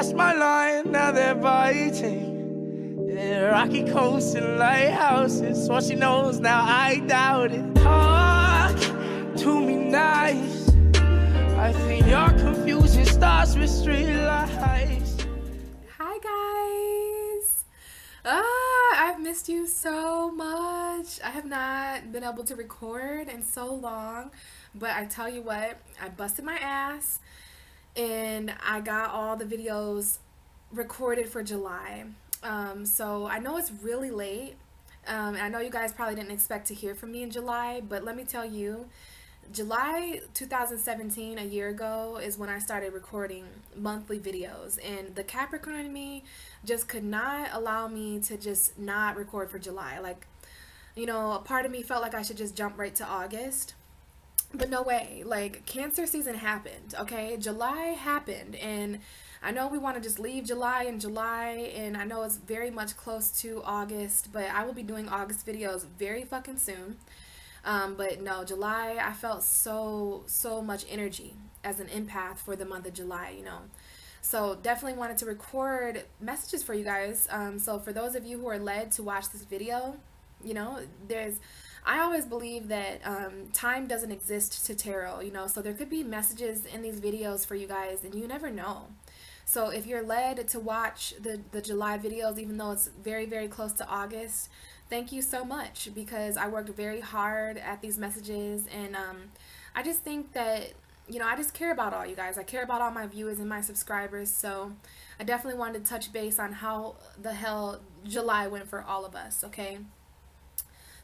That's my line, now they're biting. Yeah, rocky coasts and lighthouses. What she knows now, I doubt it. Talk to me nice. I think your confusion starts with street lights. Hi guys. I've missed you so much. I have not been able to record in so long, but I tell you what, I busted my ass and I got all the videos recorded for July. So I know it's really late. And I know you guys probably didn't expect to hear from me in July, but let me tell you, July 2017, a year ago, is when I started recording monthly videos, and the Capricorn in me just could not allow me to just not record for July. Like, you know, a part of me felt like I should just jump right to August, but no way. Like, Cancer season happened, okay? July happened, and I know we want to just leave July in July, and I know it's very much close to August, but I will be doing August videos very fucking soon. But no, July, I felt so much energy as an empath for the month of July, you know. So definitely wanted to record messages for you guys. So for those of you who are led to watch this video, you know, I always believe that time doesn't exist to tarot, you know, so there could be messages in these videos for you guys, and you never know. So if you're led to watch the July videos, even though it's very close to August, thank you so much, because I worked very hard at these messages, and I just think that, you know, I just care about all you guys. I care about all my viewers and my subscribers, so I definitely wanted to touch base on how the hell July went for all of us, okay?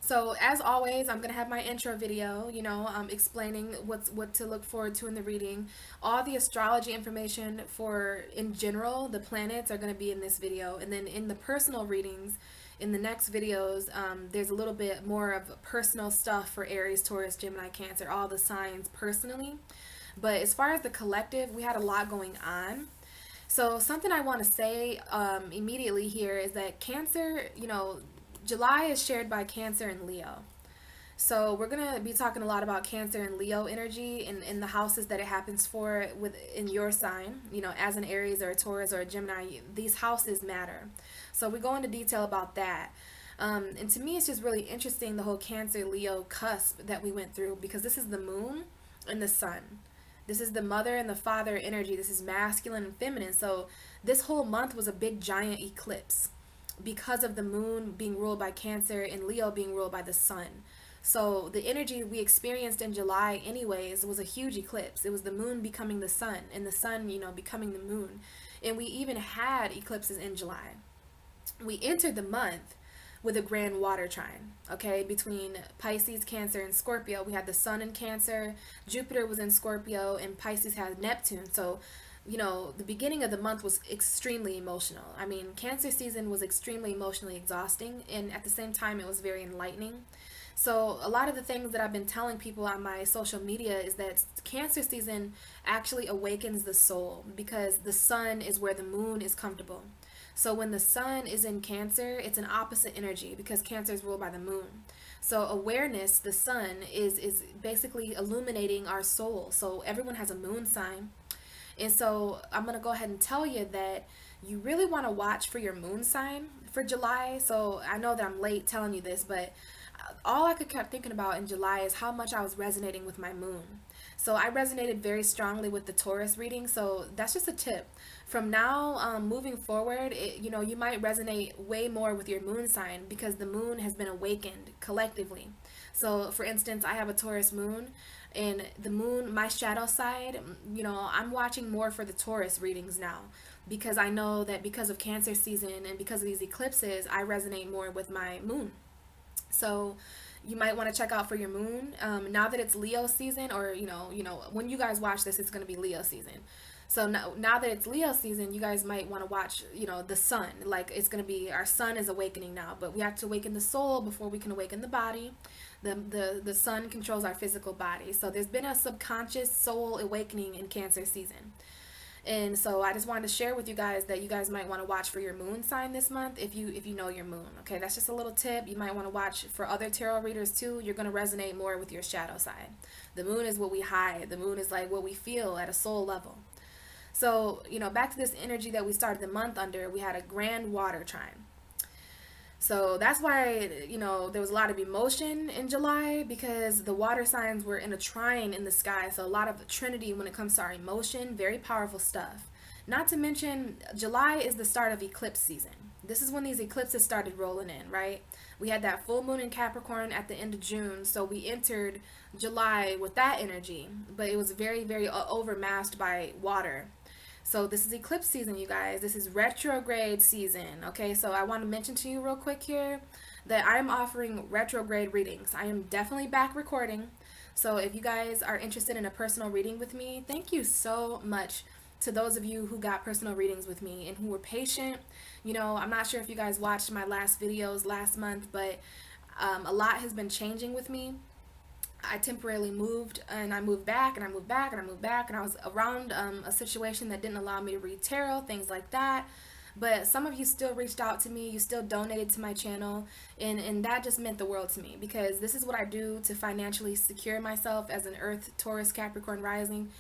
So as always, I'm going to have my intro video, you know, explaining what to look forward to in the reading. All the astrology information for, in general, the planets are going to be in this video, and then in the personal readings, in the next videos, there's a little bit more of personal stuff for Aries, Taurus, Gemini, Cancer, all the signs personally. But as far as the collective, we had a lot going on. So something I want to say immediately here is that Cancer, you know, July is shared by Cancer and Leo. So we're going to be talking a lot about Cancer and Leo energy in the houses that it happens for in your sign. You know, as an Aries or a Taurus or a Gemini, these houses matter. So we go into detail about that. And to me, it's just really interesting, the whole Cancer-Leo cusp that we went through, because this is the moon and the sun. This is the mother and the father energy. This is masculine and feminine. So this whole month was a big giant eclipse because of the moon being ruled by Cancer and Leo being ruled by the sun. So the energy we experienced in July anyways was a huge eclipse. It was the moon becoming the sun, and the sun, you know, becoming the moon. And we even had eclipses in July. We entered the month with a grand water trine, okay, between Pisces, Cancer, and Scorpio. We had the sun in Cancer, Jupiter was in Scorpio, and Pisces had Neptune. So, you know, the beginning of the month was extremely emotional. I mean, Cancer season was extremely emotionally exhausting, and at the same time, it was very enlightening. So a lot of the things that I've been telling people on my social media is that Cancer season actually awakens the soul, because the sun is where the moon is comfortable. So when the sun is in Cancer, it's an opposite energy, because Cancer is ruled by the moon. So awareness, the sun, is basically illuminating our soul. So everyone has a moon sign. And so I'm going to go ahead and tell you that you really want to watch for your moon sign for July. So I know that I'm late telling you this, but all I could keep thinking about in July is how much I was resonating with my moon. So I resonated very strongly with the Taurus reading. So that's just a tip. From now moving forward, you know, you might resonate way more with your moon sign, because the moon has been awakened collectively. So for instance, I have a Taurus moon, and the moon, my shadow side, you know, I'm watching more for the Taurus readings now, because I know that because of Cancer season and because of these eclipses, I resonate more with my moon. So you might want to check out for your moon. Now that it's Leo season, or you know, when you guys watch this, it's going to be Leo season. So now that it's Leo season, you guys might want to watch, you know, the sun. Like, it's going to be, our sun is awakening now, but we have to awaken the soul before we can awaken the body. The sun controls our physical body. So there's been a subconscious soul awakening in Cancer season. And so I just wanted to share with you guys that you guys might want to watch for your moon sign this month if you know your moon. Okay, that's just a little tip. You might want to watch for other tarot readers too. You're going to resonate more with your shadow side. The moon is what we hide. The moon is like what we feel at a soul level. So, back to this energy that we started the month under, we had a grand water trine. So that's why, there was a lot of emotion in July, because the water signs were in a trine in the sky. So a lot of the Trinity when it comes to our emotion, very powerful stuff. Not to mention, July is the start of eclipse season. This is when these eclipses started rolling in, right? We had that full moon in Capricorn at the end of June, so we entered July with that energy, but it was very, very overmasked by water. So this is eclipse season, you guys. This is retrograde season, okay? So I want to mention to you real quick here that I'm offering retrograde readings. I am definitely back recording. So if you guys are interested in a personal reading with me, thank you so much to those of you who got personal readings with me and who were patient. I'm not sure if you guys watched my last videos last month, but a lot has been changing with me. I temporarily moved, and I moved back, and I moved back, and I moved back, and I was around a situation that didn't allow me to read tarot, things like that. But some of you still reached out to me, you still donated to my channel, and that just meant the world to me, because this is what I do to financially secure myself as an Earth, Taurus, Capricorn rising.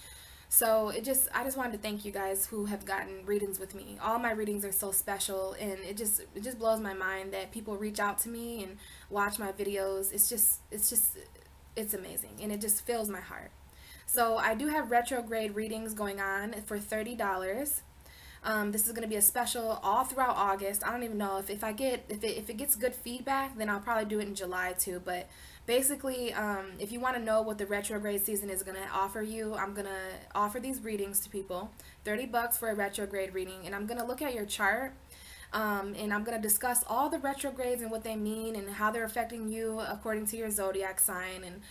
So I just wanted to thank you guys who have gotten readings with me. All my readings are so special, and it just blows my mind that people reach out to me and watch my videos. It's amazing, and it just fills my heart. So I do have retrograde readings going on for $30. This is going to be a special all throughout August. I don't even know if it gets good feedback, then I'll probably do it in July too. But basically, if you want to know what the retrograde season is going to offer you, I'm going to offer these readings to people. $30 for a retrograde reading, and I'm going to look at your chart. And I'm going to discuss all the retrogrades and what they mean and how they're affecting you according to your zodiac sign. And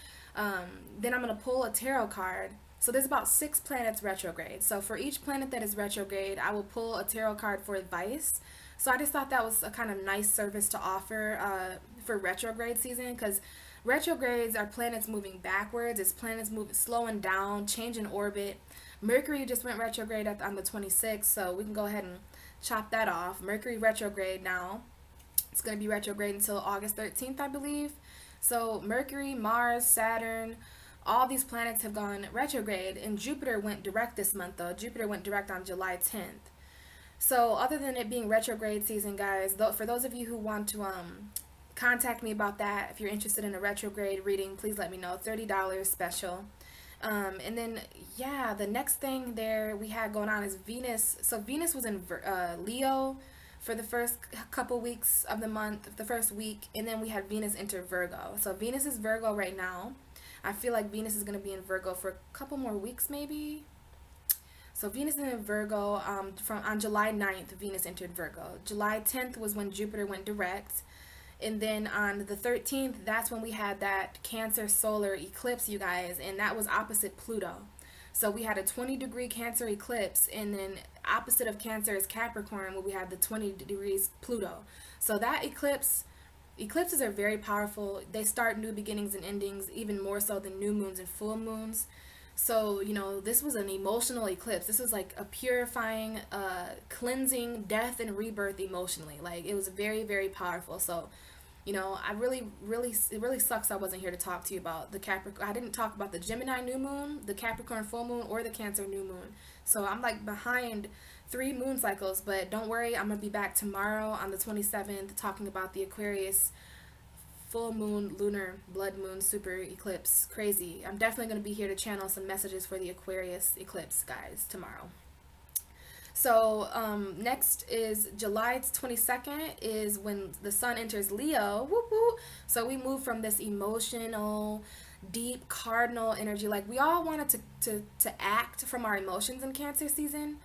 then I'm going to pull a tarot card. So there's about 6 planets retrograde. So for each planet that is retrograde, I will pull a tarot card for advice. So I just thought that was a kind of nice service to offer for retrograde season, because retrogrades are planets moving backwards. It's planets slowing down, changing orbit. Mercury just went retrograde on the 26th, so we can go ahead and chop that off. Mercury retrograde now. It's going to be retrograde until August 13th, I believe. So Mercury, Mars, Saturn, all these planets have gone retrograde, and Jupiter went direct this month though. Jupiter went direct on July 10th. So other than it being retrograde season, guys, for those of you who want to contact me about that, if you're interested in a retrograde reading, please let me know. $30 special. And then, yeah, the next thing there we had going on is Venus. So Venus was in Leo for the first couple weeks of the month, the first week, and then we had Venus enter Virgo. So Venus is Virgo right now. I feel like Venus is going to be in Virgo for a couple more weeks maybe. So Venus is in Virgo on July 9th, Venus entered Virgo. July 10th was when Jupiter went direct. And then on the 13th, that's when we had that Cancer solar eclipse, you guys, and that was opposite Pluto. So we had a 20-degree Cancer eclipse, and then opposite of Cancer is Capricorn, where we had the 20 degrees Pluto. So that eclipses are very powerful. They start new beginnings and endings, even more so than new moons and full moons. So, this was an emotional eclipse. This was like a purifying, cleansing, death and rebirth emotionally. Like, it was very, very powerful. So, it really sucks I wasn't here to talk to you about the Capricorn. I didn't talk about the Gemini new moon, the Capricorn full moon, or the Cancer new moon. So I'm like behind 3 moon cycles, but don't worry, I'm going to be back tomorrow on the 27th talking about the Aquarius full moon, lunar, blood moon, super eclipse. Crazy. I'm definitely going to be here to channel some messages for the Aquarius eclipse, guys, tomorrow. So next is July 22nd is when the sun enters Leo. Whoop, whoop. So we move from this emotional, deep cardinal energy. Like, we all wanted to act from our emotions in Cancer season,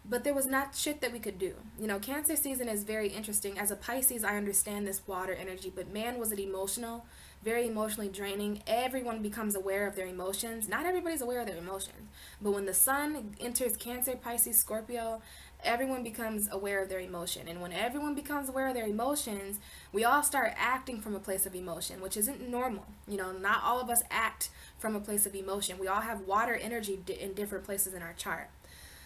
but there was not shit that we could do. Cancer season is very interesting. As a Pisces, I understand this water energy, but man, was it emotional, very emotionally draining. Everyone becomes aware of their emotions. Not everybody's aware of their emotions, but when the sun enters Cancer, Pisces, Scorpio, everyone becomes aware of their emotion. And when everyone becomes aware of their emotions, we all start acting from a place of emotion, which isn't normal. Not all of us act from a place of emotion. We all have water energy in different places in our chart.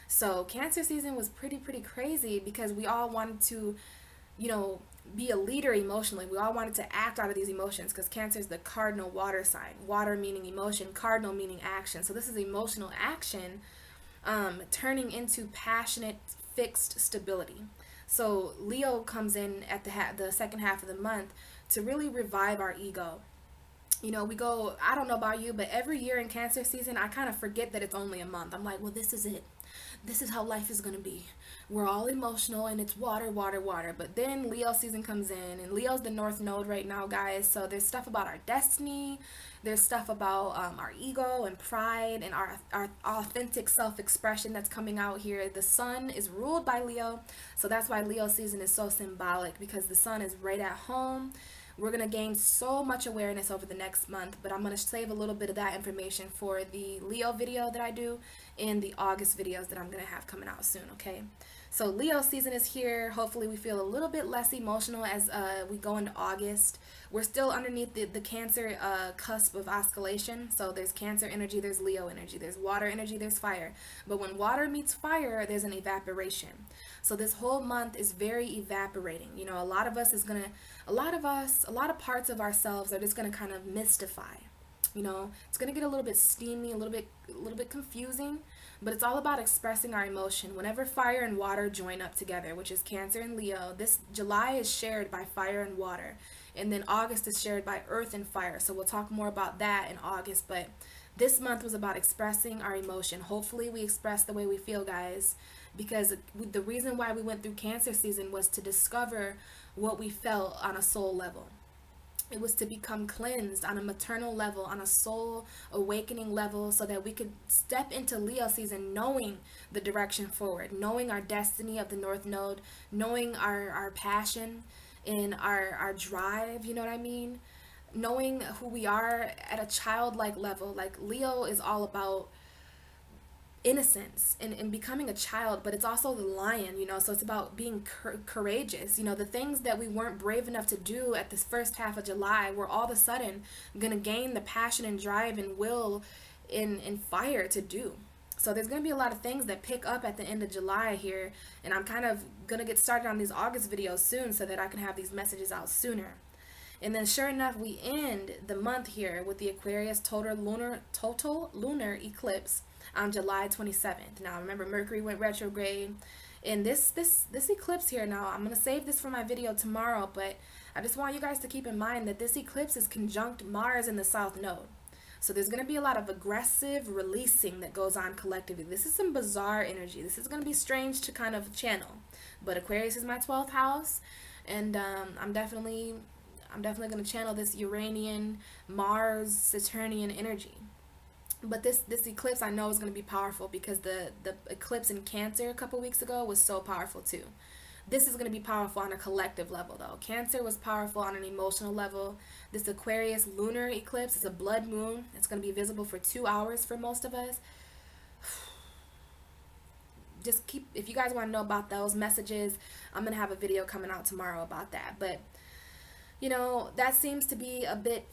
So Cancer season was pretty crazy, because we all wanted to, be a leader emotionally. We all wanted to act out of these emotions, because Cancer is the cardinal water sign. Water meaning emotion, cardinal meaning action. So this is emotional action. turning into passionate, fixed stability. So Leo comes in at the second half of the month to really revive our ego. You know, we go, I don't know about you, but every year in Cancer season, I kind of forget that it's only a month. I'm like, well, this is it. This is how life is going to be. We're all emotional and it's water, water, water. But then Leo season comes in, and Leo's the North Node right now, guys. So there's stuff about our destiny. There's stuff about our ego and pride and our authentic self-expression that's coming out here. The sun is ruled by Leo. So that's why Leo season is so symbolic, because the sun is right at home. We're going to gain so much awareness over the next month, but I'm going to save a little bit of that information for the Leo video that I do and the August videos that I'm going to have coming out soon, okay? So Leo season is here. Hopefully we feel a little bit less emotional as we go into August. We're still underneath the Cancer cusp of oscillation. So there's Cancer energy, there's Leo energy, there's water energy, there's fire. But when water meets fire, there's an evaporation. So this whole month is very evaporating. You know, a lot of parts of ourselves are just gonna kind of mystify. You know, it's gonna get a little bit steamy, a little bit confusing, but it's all about expressing our emotion. Whenever fire and water join up together, which is Cancer and Leo, this July is shared by fire and water, and then August is shared by earth and fire. So we'll talk more about that in August, but this month was about expressing our emotion. Hopefully we express the way we feel, guys, because the reason why we went through Cancer season was to discover what we felt on a soul level. It was to become cleansed on a maternal level, on a soul awakening level, so that we could step into Leo season knowing the direction forward, knowing our destiny of the North Node, knowing our passion and our drive, you know what I mean? Knowing who we are at a childlike level. Like Leo is all about innocence and becoming a child, but it's also the lion, you know, so it's about being courageous. You know, the things that we weren't brave enough to do at this first half of July, we're all of a sudden gonna gain the passion and drive and will and fire to do. So there's gonna be a lot of things that pick up at the end of July here, and I'm kind of gonna get started on these August videos soon so that I can have these messages out sooner. And then sure enough, we end the month here with the Aquarius total lunar eclipse on July 27th. Now remember, Mercury went retrograde, and this eclipse here, now I'm going to save this for my video tomorrow, but I just want you guys to keep in mind that this eclipse is conjunct Mars in the South Node. So there's going to be a lot of aggressive releasing that goes on collectively. This is some bizarre energy. This is going to be strange to kind of channel, but Aquarius is my 12th house, and I'm definitely going to channel this Uranian, Mars, Saturnian energy. But this eclipse I know is going to be powerful, because the eclipse in Cancer a couple weeks ago was so powerful too. This is going to be powerful on a collective level though. Cancer was powerful on an emotional level. This Aquarius lunar eclipse is a blood moon. It's going to be visible for 2 hours for most of us. Just keep, if you guys want to know about those messages, I'm going to have a video coming out tomorrow about that. But you know, that seems to be a bit,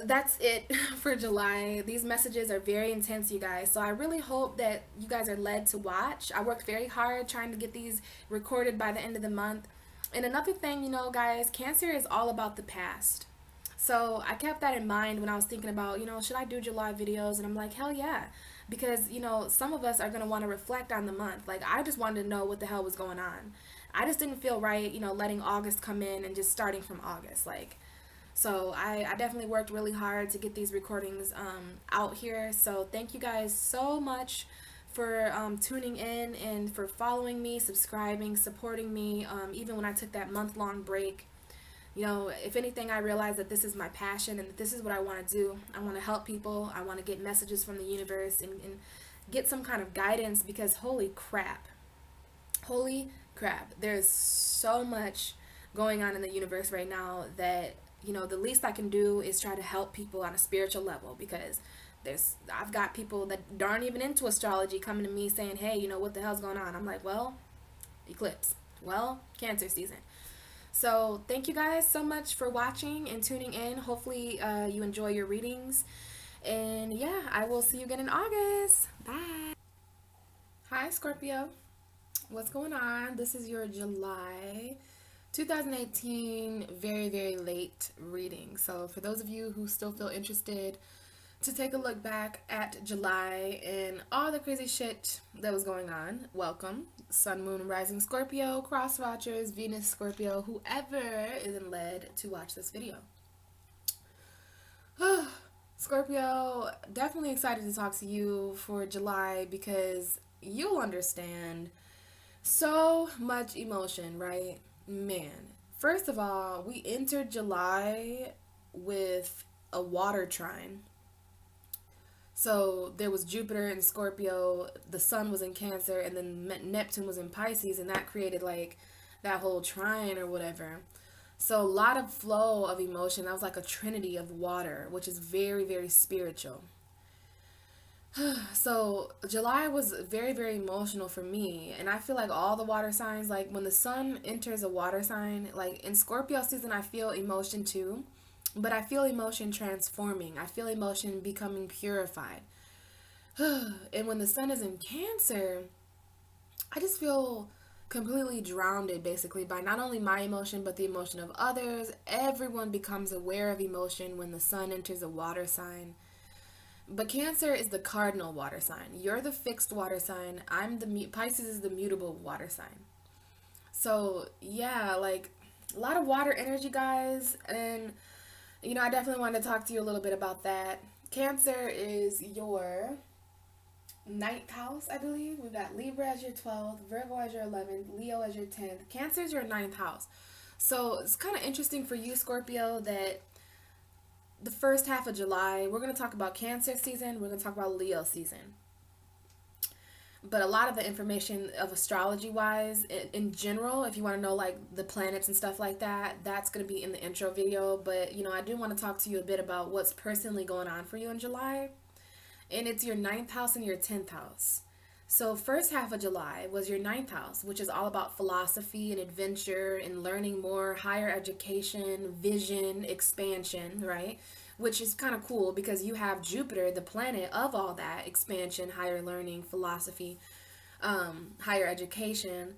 that's it for July. These messages are very intense, you guys. So I really hope that you guys are led to watch. I worked very hard trying to get these recorded by the end of the month. And another thing, you know, guys, Cancer is all about the past. So I kept that in mind when I was thinking about, you know, should I do July videos? And I'm like, hell yeah. Because, you know, some of us are going to want to reflect on the month. Like, I just wanted to know what the hell was going on. I just didn't feel right, you know, letting August come in and just starting from August. Like, so I definitely worked really hard to get these recordings out here. So thank you guys so much for tuning in and for following me, subscribing, supporting me, even when I took that month-long break. You know, if anything, I realized that this is my passion and that this is what I want to do. I want to help people. I want to get messages from the universe and get some kind of guidance, because holy crap, there's so much going on in the universe right now that, you know, the least I can do is try to help people on a spiritual level, because I've got people that aren't even into astrology coming to me saying, hey, you know, what the hell's going on? I'm like, well, eclipse, well, Cancer season. So thank you guys so much for watching and tuning in. Hopefully you enjoy your readings, and yeah, I will see you again in August. Bye. Hi Scorpio, what's going on? This is your July 2018 very late reading. So for those of you who still feel interested, to take a look back at July and all the crazy shit that was going on. Welcome, Sun, Moon, Rising Scorpio, Cross Watchers, Venus, Scorpio, whoever is led to watch this video. Scorpio, definitely excited to talk to you for July because you'll understand so much emotion, right? Man, first of all, we entered July with a water trine. So there was Jupiter in Scorpio, the sun was in Cancer, and then Neptune was in Pisces, and that created like that whole trine or whatever. So a lot of flow of emotion. That was like a trinity of water, which is very, very spiritual. So July was very, very emotional for me, and I feel like all the water signs, like when the sun enters a water sign, like in Scorpio season, I feel emotion too, but I feel emotion transforming. I feel emotion becoming purified. And when the sun is in Cancer, I just feel completely drowned basically by not only my emotion but the emotion of others. Everyone becomes aware of emotion when the sun enters a water sign. But Cancer is the cardinal water sign. You're the fixed water sign. Pisces is the mutable water sign. So yeah, like a lot of water energy, guys. And I definitely wanted to talk to you a little bit about that. Cancer is your ninth house, I believe. We've got Libra as your 12th, Virgo as your 11th, Leo as your 10th. Cancer is your ninth house. So it's kind of interesting for you, Scorpio, that the first half of July, we're going to talk about Cancer season, we're going to talk about Leo season. But a lot of the information of astrology-wise, in general, if you want to know like the planets and stuff like that, that's going to be in the intro video. But, I do want to talk to you a bit about what's personally going on for you in July. And it's your ninth house and your 10th house. So first half of July was your ninth house, which is all about philosophy and adventure and learning more, higher education, vision, expansion, right? Which is kind of cool because you have Jupiter, the planet of all that expansion, higher learning, philosophy, higher education.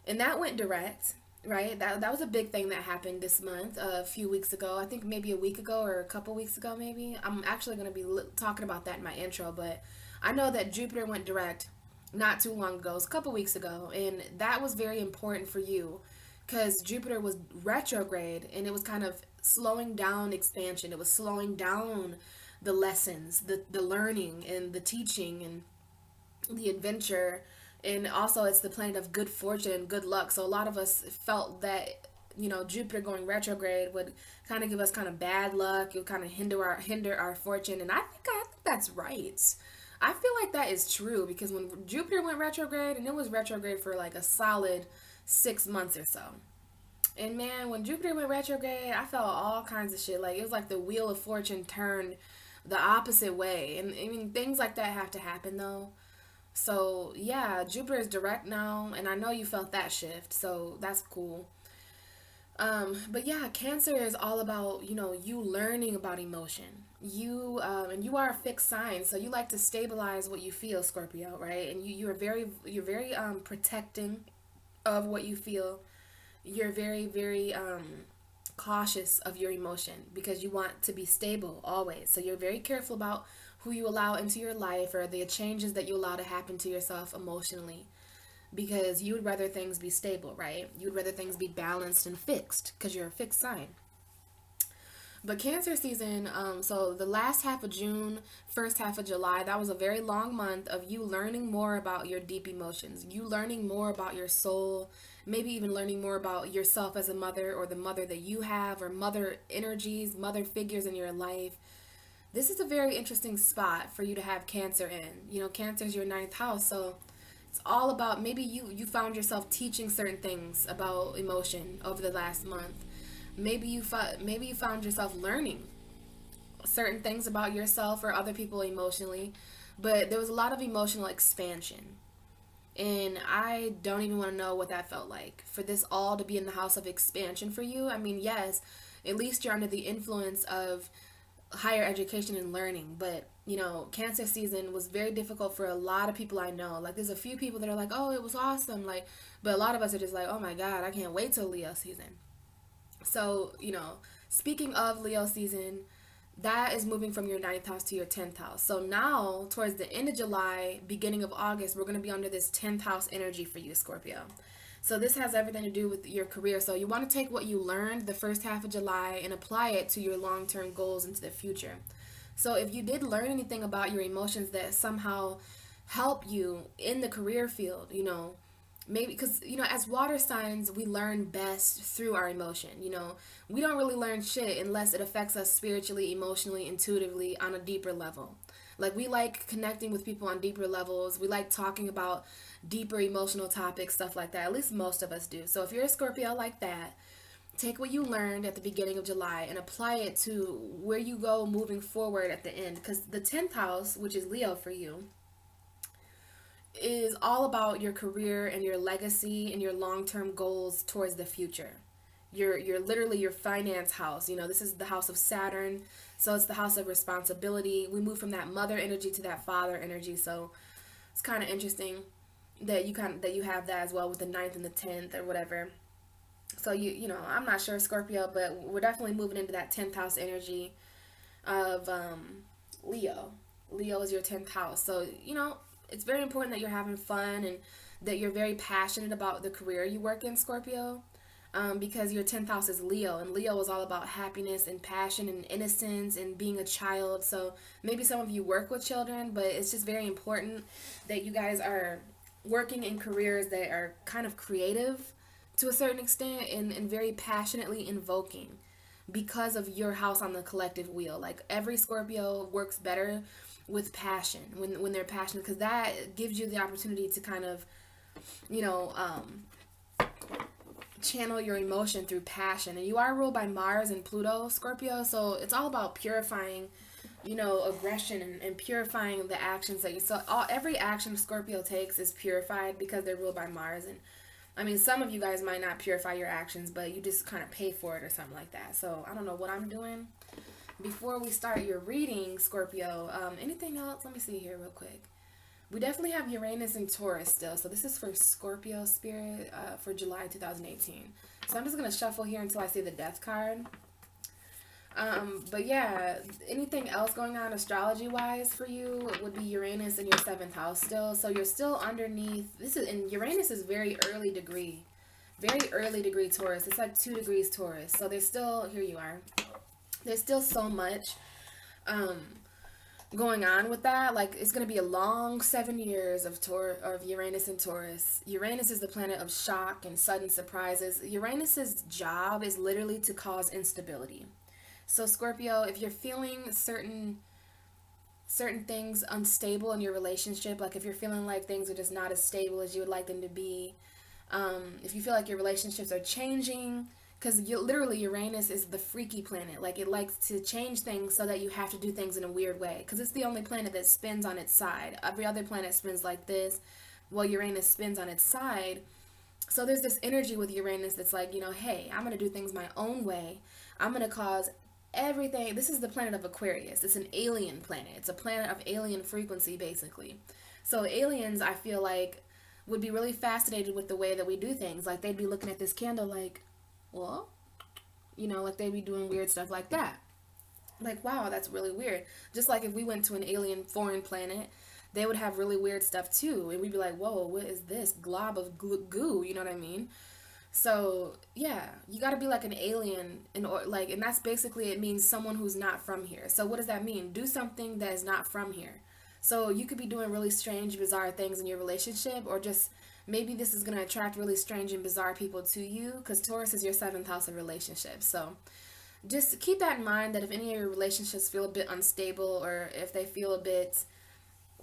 And that went direct, right? That was a big thing that happened this month, a few weeks ago. I think maybe a week ago or a couple weeks ago, maybe. I'm actually going to be talking about that in my intro, but I know that Jupiter went direct not too long ago. It was a couple weeks ago, and that was very important for you because Jupiter was retrograde, and it was kind of slowing down expansion. It was slowing down the lessons, the learning and the teaching and the adventure. And also it's the planet of good fortune and good luck. So a lot of us felt that, Jupiter going retrograde would kind of give us kind of bad luck. It would kind of hinder our fortune. And I think that's right. I feel like that is true because when Jupiter went retrograde, and it was retrograde for like a solid 6 months or so. And man, when Jupiter went retrograde, I felt all kinds of shit. Like it was like the wheel of fortune turned the opposite way. And I mean, things like that have to happen though. So yeah, Jupiter is direct now, and I know you felt that shift, so that's cool. But yeah, Cancer is all about, you learning about emotion. And you are a fixed sign, so you like to stabilize what you feel, Scorpio, right? And you're very protecting of what you feel. You're very, very cautious of your emotion because you want to be stable always. So you're very careful about who you allow into your life or the changes that you allow to happen to yourself emotionally, because you would rather things be stable, right? You'd rather things be balanced and fixed because you're a fixed sign. But Cancer season, so the last half of June, first half of July, that was a very long month of you learning more about your deep emotions, you learning more about your soul, maybe even learning more about yourself as a mother or the mother that you have, or mother energies, mother figures in your life. This is a very interesting spot for you to have Cancer in. Cancer is your ninth house, so it's all about, maybe you found yourself teaching certain things about emotion over the last month. Maybe you found yourself learning certain things about yourself or other people emotionally, but there was a lot of emotional expansion. And I don't even want to know what that felt like, for this all to be in the house of expansion for you. I mean, yes, at least you're under the influence of higher education and learning, but Cancer season was very difficult for a lot of people I know. Like there's a few people that are like, oh, it was awesome, like, but a lot of us are just like, oh my god, I can't wait till Leo season. So speaking of Leo season, that is moving from your ninth house to your 10th house. So now, towards the end of July, beginning of August, we're going to be under this 10th house energy for you, Scorpio. So this has everything to do with your career. So you want to take what you learned the first half of July and apply it to your long-term goals into the future. So if you did learn anything about your emotions that somehow help you in the career field, maybe because, as water signs, we learn best through our emotion. We don't really learn shit unless it affects us spiritually, emotionally, intuitively on a deeper level. Like, we like connecting with people on deeper levels. We like talking about deeper emotional topics, stuff like that. At least most of us do. So if you're a Scorpio like that, take what you learned at the beginning of July and apply it to where you go moving forward at the end. Because the 10th house, which is Leo for you, is all about your career and your legacy and your long-term goals towards the future. You're literally your finance house. This is the house of Saturn, so it's the house of responsibility. We move from that mother energy to that father energy, so it's kind of interesting that you have that as well with the 9th and the 10th or whatever. So I'm not sure, Scorpio, but we're definitely moving into that 10th house energy of Leo. Leo is your 10th house, so it's very important that you're having fun and that you're very passionate about the career you work in, Scorpio, because your 10th house is Leo, and Leo is all about happiness and passion and innocence and being a child. So maybe some of you work with children, but it's just very important that you guys are working in careers that are kind of creative to a certain extent and very passionately invoking because of your house on the collective wheel. Like, every Scorpio works better with passion when they're passionate, because that gives you the opportunity to kind of channel your emotion through passion. And you are ruled by Mars and Pluto, Scorpio, so it's all about purifying aggression and purifying the actions that every action Scorpio takes is purified because they're ruled by Mars. And I mean, some of you guys might not purify your actions, but you just kind of pay for it or something like that. So I don't know what I'm doing. Before we start your reading, Scorpio, anything else? Let me see here real quick. We definitely have Uranus and Taurus still. So this is for Scorpio spirit for July 2018. So I'm just going to shuffle here until I see the Death card. But yeah, anything else going on astrology-wise for you would be Uranus in your 7th house still. So you're still underneath. And Uranus is very early degree Taurus. It's like 2 degrees Taurus. So there's still, here you are. There's still so much going on with that. Like, it's going to be a long 7 years of Uranus and Taurus. Uranus is the planet of shock and sudden surprises. Uranus's job is literally to cause instability. So Scorpio, if you're feeling certain things unstable in your relationship, like if you're feeling like things are just not as stable as you would like them to be, if you feel like your relationships are changing, because literally Uranus is the freaky planet. Like, it likes to change things so that you have to do things in a weird way, because it's the only planet that spins on its side. Every other planet spins like this, while Uranus spins on its side. So there's this energy with Uranus that's like, hey, I'm going to do things my own way. I'm going to cause everything. This is the planet of Aquarius. It's an alien planet. It's a planet of alien frequency, basically. So aliens, I feel like, would be really fascinated with the way that we do things. Like, they'd be looking at this candle like, well, like they'd be doing weird stuff like that. Like, wow, that's really weird. Just like if we went to an alien foreign planet, they would have really weird stuff too. And we'd be like, whoa, what is this glob of goo? You know what I mean? So yeah, you got to be like an alien, and that's basically, it means someone who's not from here. So what does that mean? Do something that is not from here. So you could be doing really strange, bizarre things in your relationship, or just maybe this is going to attract really strange and bizarre people to you, because Taurus is your 7th house of relationships. So just keep that in mind, that if any of your relationships feel a bit unstable, or if they feel a bit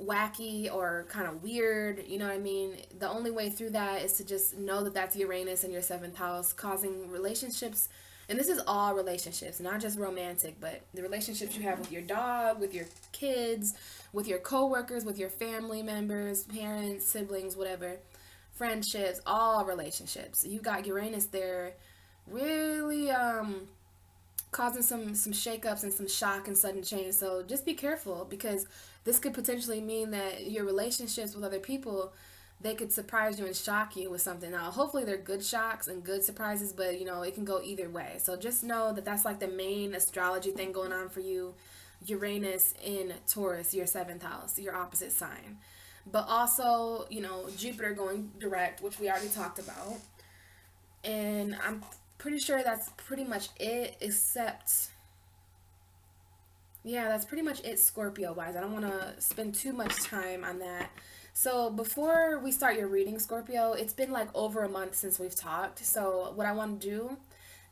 wacky or kind of weird, you know what I mean, the only way through that is to just know that that's Uranus in your 7th house causing relationships. And this is all relationships, not just romantic, but the relationships you have with your dog, with your kids, with your coworkers, with your family members, parents, siblings, whatever, friendships, all relationships. You got Uranus there really causing some shakeups and some shock and sudden change. So just be careful, because this could potentially mean that your relationships with other people they could surprise you and shock you with something. Now, hopefully they're good shocks and good surprises, but you know, it can go either way. So just know that that's like the main astrology thing going on for you. Uranus in Taurus, your 7th house, your opposite sign. But also, you know, Jupiter going direct, which we already talked about. And I'm pretty sure that's pretty much it, except, yeah, that's pretty much it Scorpio wise. I don't want to spend too much time on that. So before we start your reading, Scorpio, it's been like over a month since we've talked. So what I want to do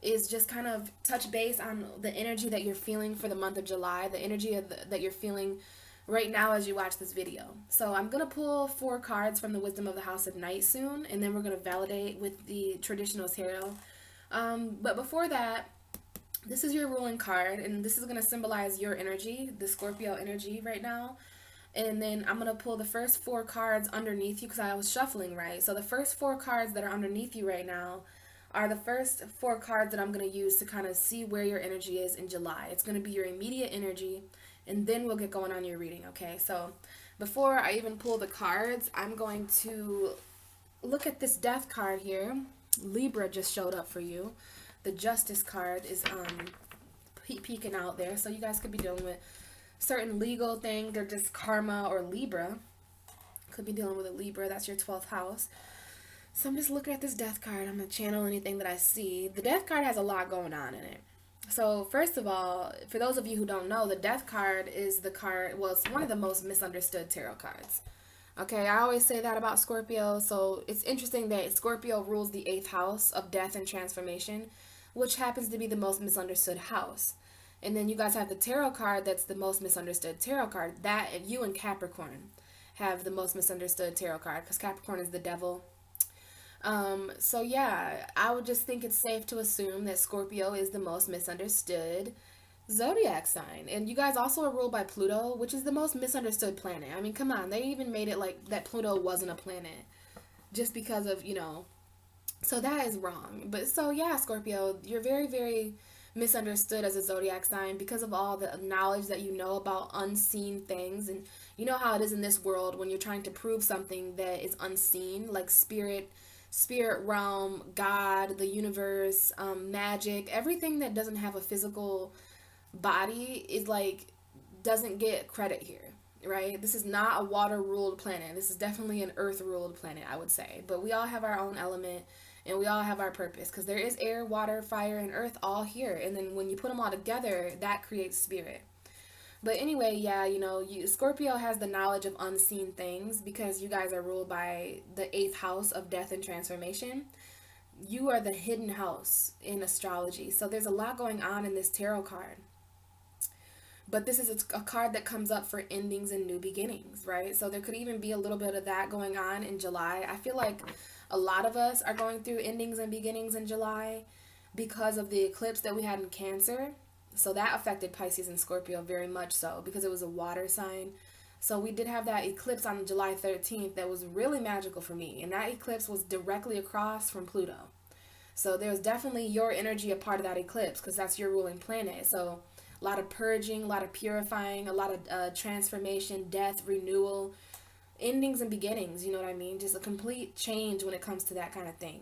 is just kind of touch base on the energy that you're feeling for the month of July, the energy that you're feeling right now as you watch this video. So I'm going to pull 4 cards from the Wisdom of the House of Night soon, and then we're going to validate with the traditional tarot. But before that, this is your ruling card, and this is going to symbolize your energy, the Scorpio energy right now. And then I'm going to pull the first 4 cards underneath you because I was shuffling, right? So the first 4 cards that are underneath you right now are the first 4 cards that I'm going to use to kind of see where your energy is in July. It's going to be your immediate energy, and then we'll get going on your reading, okay? So before I even pull the cards, I'm going to look at this death card here. Libra just showed up for you. The Justice card is peeking out there, so you guys could be dealing with certain legal things or just karma, or Libra. Could be dealing with a Libra. That's your 12th house. So I'm just looking at this death card. I'm going to channel anything that I see. The death card has a lot going on in it. So first of all, for those of you who don't know, the death card is the card, well, it's one of the most misunderstood tarot cards. Okay, I always say that about Scorpio. So it's interesting that Scorpio rules the 8th house of death and transformation, which happens to be the most misunderstood house. And then you guys have the tarot card that's the most misunderstood tarot card. That, and you and Capricorn have the most misunderstood tarot card because Capricorn is the devil. So yeah, I would just think it's safe to assume that Scorpio is the most misunderstood zodiac sign. And you guys also are ruled by Pluto, which is the most misunderstood planet. I mean, come on, they even made it like that Pluto wasn't a planet just because of, you know, so that is wrong. But so yeah, Scorpio, you're very, very misunderstood as a zodiac sign because of all the knowledge that you know about unseen things. And you know how it is in this world when you're trying to prove something that is unseen, like spirit realm, God, the universe, magic, everything that doesn't have a physical body is like, doesn't get credit here, right? This is not a water ruled planet. This is definitely an earth ruled planet, I would say. But we all have our own element and we all have our purpose because there is air, water, fire, and earth all here. And then when you put them all together, that creates spirit. But anyway, yeah, you know, Scorpio has the knowledge of unseen things because you guys are ruled by the 8th house of death and transformation. You are the hidden house in astrology. So there's a lot going on in this tarot card. But this is a card that comes up for endings and new beginnings, right? So there could even be a little bit of that going on in July. I feel like a lot of us are going through endings and beginnings in July because of the eclipse that we had in Cancer. So that affected Pisces and Scorpio very much so because it was a water sign. So we did have that eclipse on July 13th that was really magical for me. And that eclipse was directly across from Pluto. So there's definitely your energy a part of that eclipse because that's your ruling planet. So a lot of purging, a lot of purifying, a lot of transformation, death, renewal, endings and beginnings. You know what I mean? Just a complete change when it comes to that kind of thing.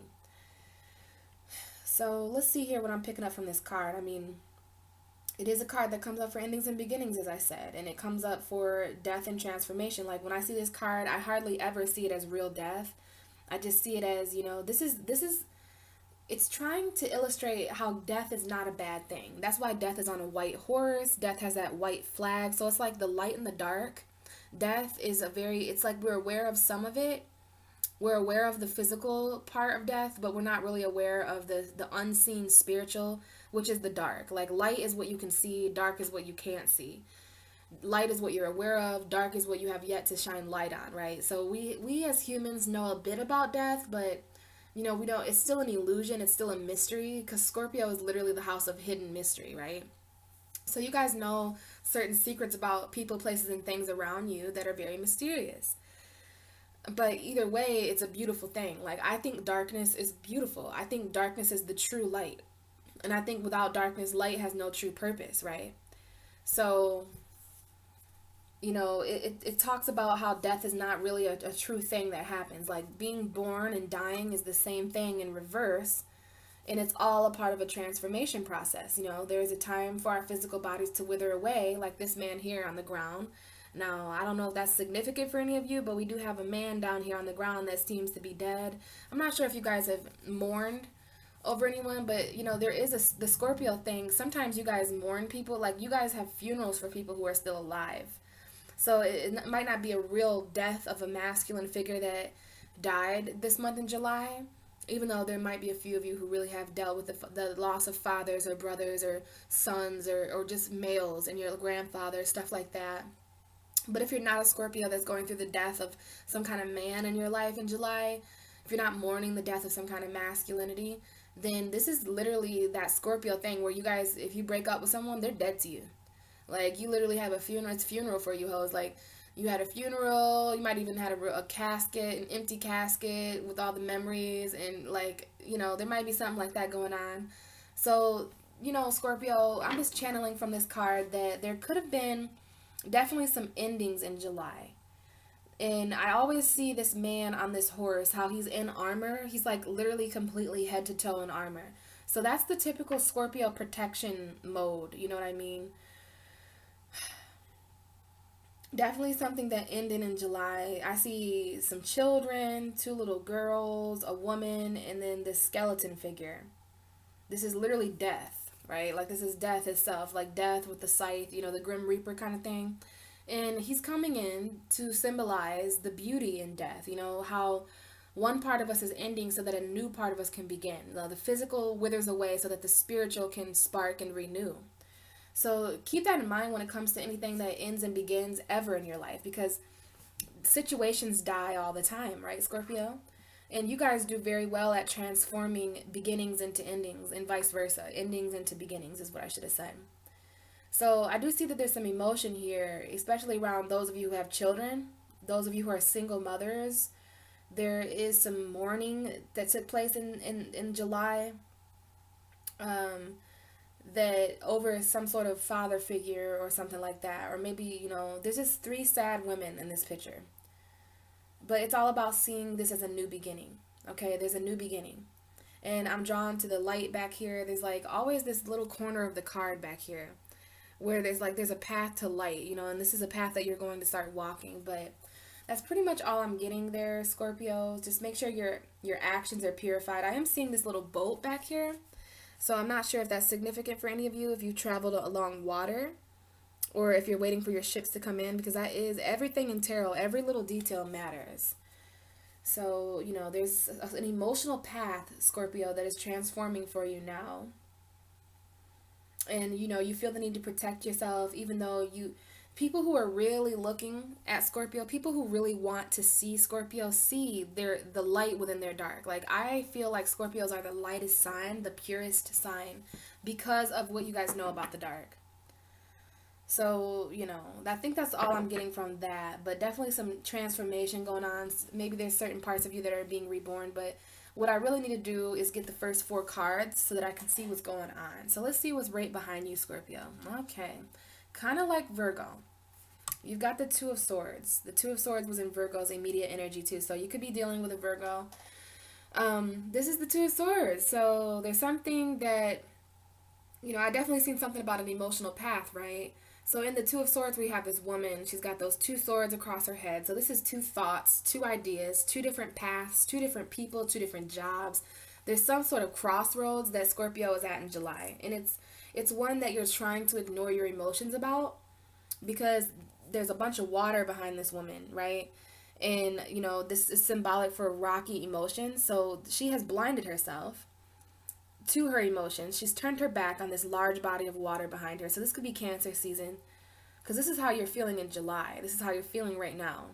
So let's see here what I'm picking up from this card. I mean, it is a card that comes up for endings and beginnings, as I said, and it comes up for death and transformation. Like when I see this card, I hardly ever see it as real death. I just see it as, you know, it's trying to illustrate how death is not a bad thing. That's why death is on a white horse. Death has that white flag. So it's like the light and the dark. Death is it's like we're aware of some of it. We're aware of the physical part of death, but we're not really aware of the unseen spiritual, which is the dark. Like light is what you can see, dark is what you can't see. Light is what you're aware of, dark is what you have yet to shine light on, right? So we as humans know a bit about death, but you know, we don't, it's still an illusion, it's still a mystery, because Scorpio is literally the house of hidden mystery, right? So you guys know certain secrets about people, places, and things around you that are very mysterious. But either way, it's a beautiful thing. Like, I think darkness is beautiful. I think darkness is the true light. And I think without darkness, light has no true purpose, right? So it talks about how death is not really a true thing that happens. Like being born and dying is the same thing in reverse, and it's all a part of a transformation process. There's a time for our physical bodies to wither away, like this man here on the ground. Now, I don't know if that's significant for any of you, but we do have a man down here on the ground that seems to be dead. I'm not sure if you guys have mourned over anyone, but there is the Scorpio thing. Sometimes you guys mourn people, like you guys have funerals for people who are still alive. So it might not be a real death of a masculine figure that died this month in July, even though there might be a few of you who really have dealt with the loss of fathers or brothers or sons or just males and your grandfather, stuff like that. But if you're not a Scorpio that's going through the death of some kind of man in your life in July, if you're not mourning the death of some kind of masculinity, then this is literally that Scorpio thing where you guys, if you break up with someone, they're dead to you. Like, you literally have a funeral. It's a funeral for you hoes. Like, you had a funeral. You might even had a casket, an empty casket with all the memories. And, like, there might be something like that going on. So, Scorpio, I'm just channeling from this card that there could have been definitely some endings in July. And I always see this man on this horse, how he's in armor. He's like literally completely head to toe in armor. So that's the typical Scorpio protection mode. You know what I mean? Definitely something that ended in July. I see some children, 2 little girls, a woman, and then this skeleton figure. This is literally death, right? Like, this is death itself, like death with the scythe, the Grim Reaper kind of thing. And he's coming in to symbolize the beauty in death, how one part of us is ending so that a new part of us can begin. The physical withers away so that the spiritual can spark and renew. So keep that in mind when it comes to anything that ends and begins ever in your life, because situations die all the time, right, Scorpio? And you guys do very well at transforming beginnings into endings and vice versa. Endings into beginnings is what I should have said. So I do see that there's some emotion here, especially around those of you who have children, those of you who are single mothers. There is some mourning that took place in July that over some sort of father figure or something like that. Or maybe, there's just 3 sad women in this picture. But it's all about seeing this as a new beginning. Okay, there's a new beginning. And I'm drawn to the light back here. There's like always this little corner of the card back here where there's a path to light, and this is a path that you're going to start walking. But that's pretty much all I'm getting there, Scorpio. Just make sure your actions are purified. I am seeing this little boat back here. So I'm not sure if that's significant for any of you, if you traveled along water or if you're waiting for your ships to come in, because that is everything in tarot. Every little detail matters. So, there's an emotional path, Scorpio, that is transforming for you now. And, you feel the need to protect yourself, even though people who are really looking at Scorpio, people who really want to see Scorpio, see the light within their dark. Like, I feel like Scorpios are the lightest sign, the purest sign, because of what you guys know about the dark. So, I think that's all I'm getting from that. But definitely some transformation going on. Maybe there's certain parts of you that are being reborn, but what I really need to do is get the first 4 cards so that I can see what's going on. So let's see what's right behind you, Scorpio. Okay. Kind of like Virgo. You've got the 2 of Swords. The 2 of Swords was in Virgo's immediate energy too. So you could be dealing with a Virgo. This is the 2 of Swords. So there's something that, I definitely seen something about an emotional path, right? So in the 2 of Swords, we have this woman. She's got those 2 swords across her head. So this is 2 thoughts, 2 ideas, 2 different paths, 2 different people, 2 different jobs. There's some sort of crossroads that Scorpio is at in July. And it's one that you're trying to ignore your emotions about, because there's a bunch of water behind this woman, right? And, this is symbolic for rocky emotions. So she has blinded herself to her emotions. She's turned her back on this large body of water behind her. So this could be Cancer season, because this is how you're feeling in July. This is how you're feeling right now.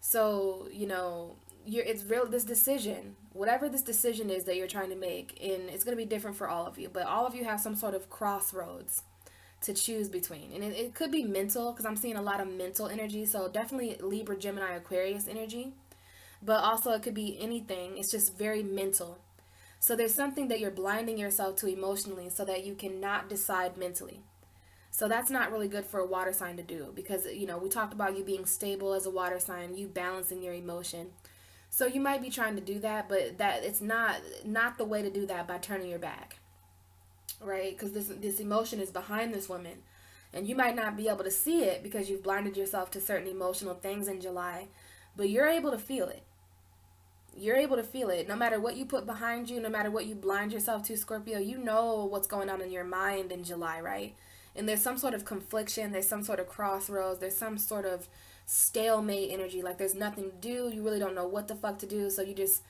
So, it's real, this decision, whatever this decision is that you're trying to make, and it's going to be different for all of you, but all of you have some sort of crossroads to choose between. And it could be mental, because I'm seeing a lot of mental energy. So definitely Libra, Gemini, Aquarius energy. But also it could be anything. It's just very mental. So there's something that you're blinding yourself to emotionally so that you cannot decide mentally. So that's not really good for a water sign to do, because, you know, we talked about you being stable as a water sign, you balancing your emotion. So you might be trying to do that, but that it's not the way to do that by turning your back, right? Because this emotion is behind this woman, and you might not be able to see it because you've blinded yourself to certain emotional things in July, but you're able to feel it. You're able to feel it. No matter what you put behind you, no matter what you blind yourself to, Scorpio, you know what's going on in your mind in July, right? And there's some sort of confliction, there's some sort of crossroads, there's some sort of stalemate energy. Like there's nothing to do, you really don't know what the fuck to do, so you just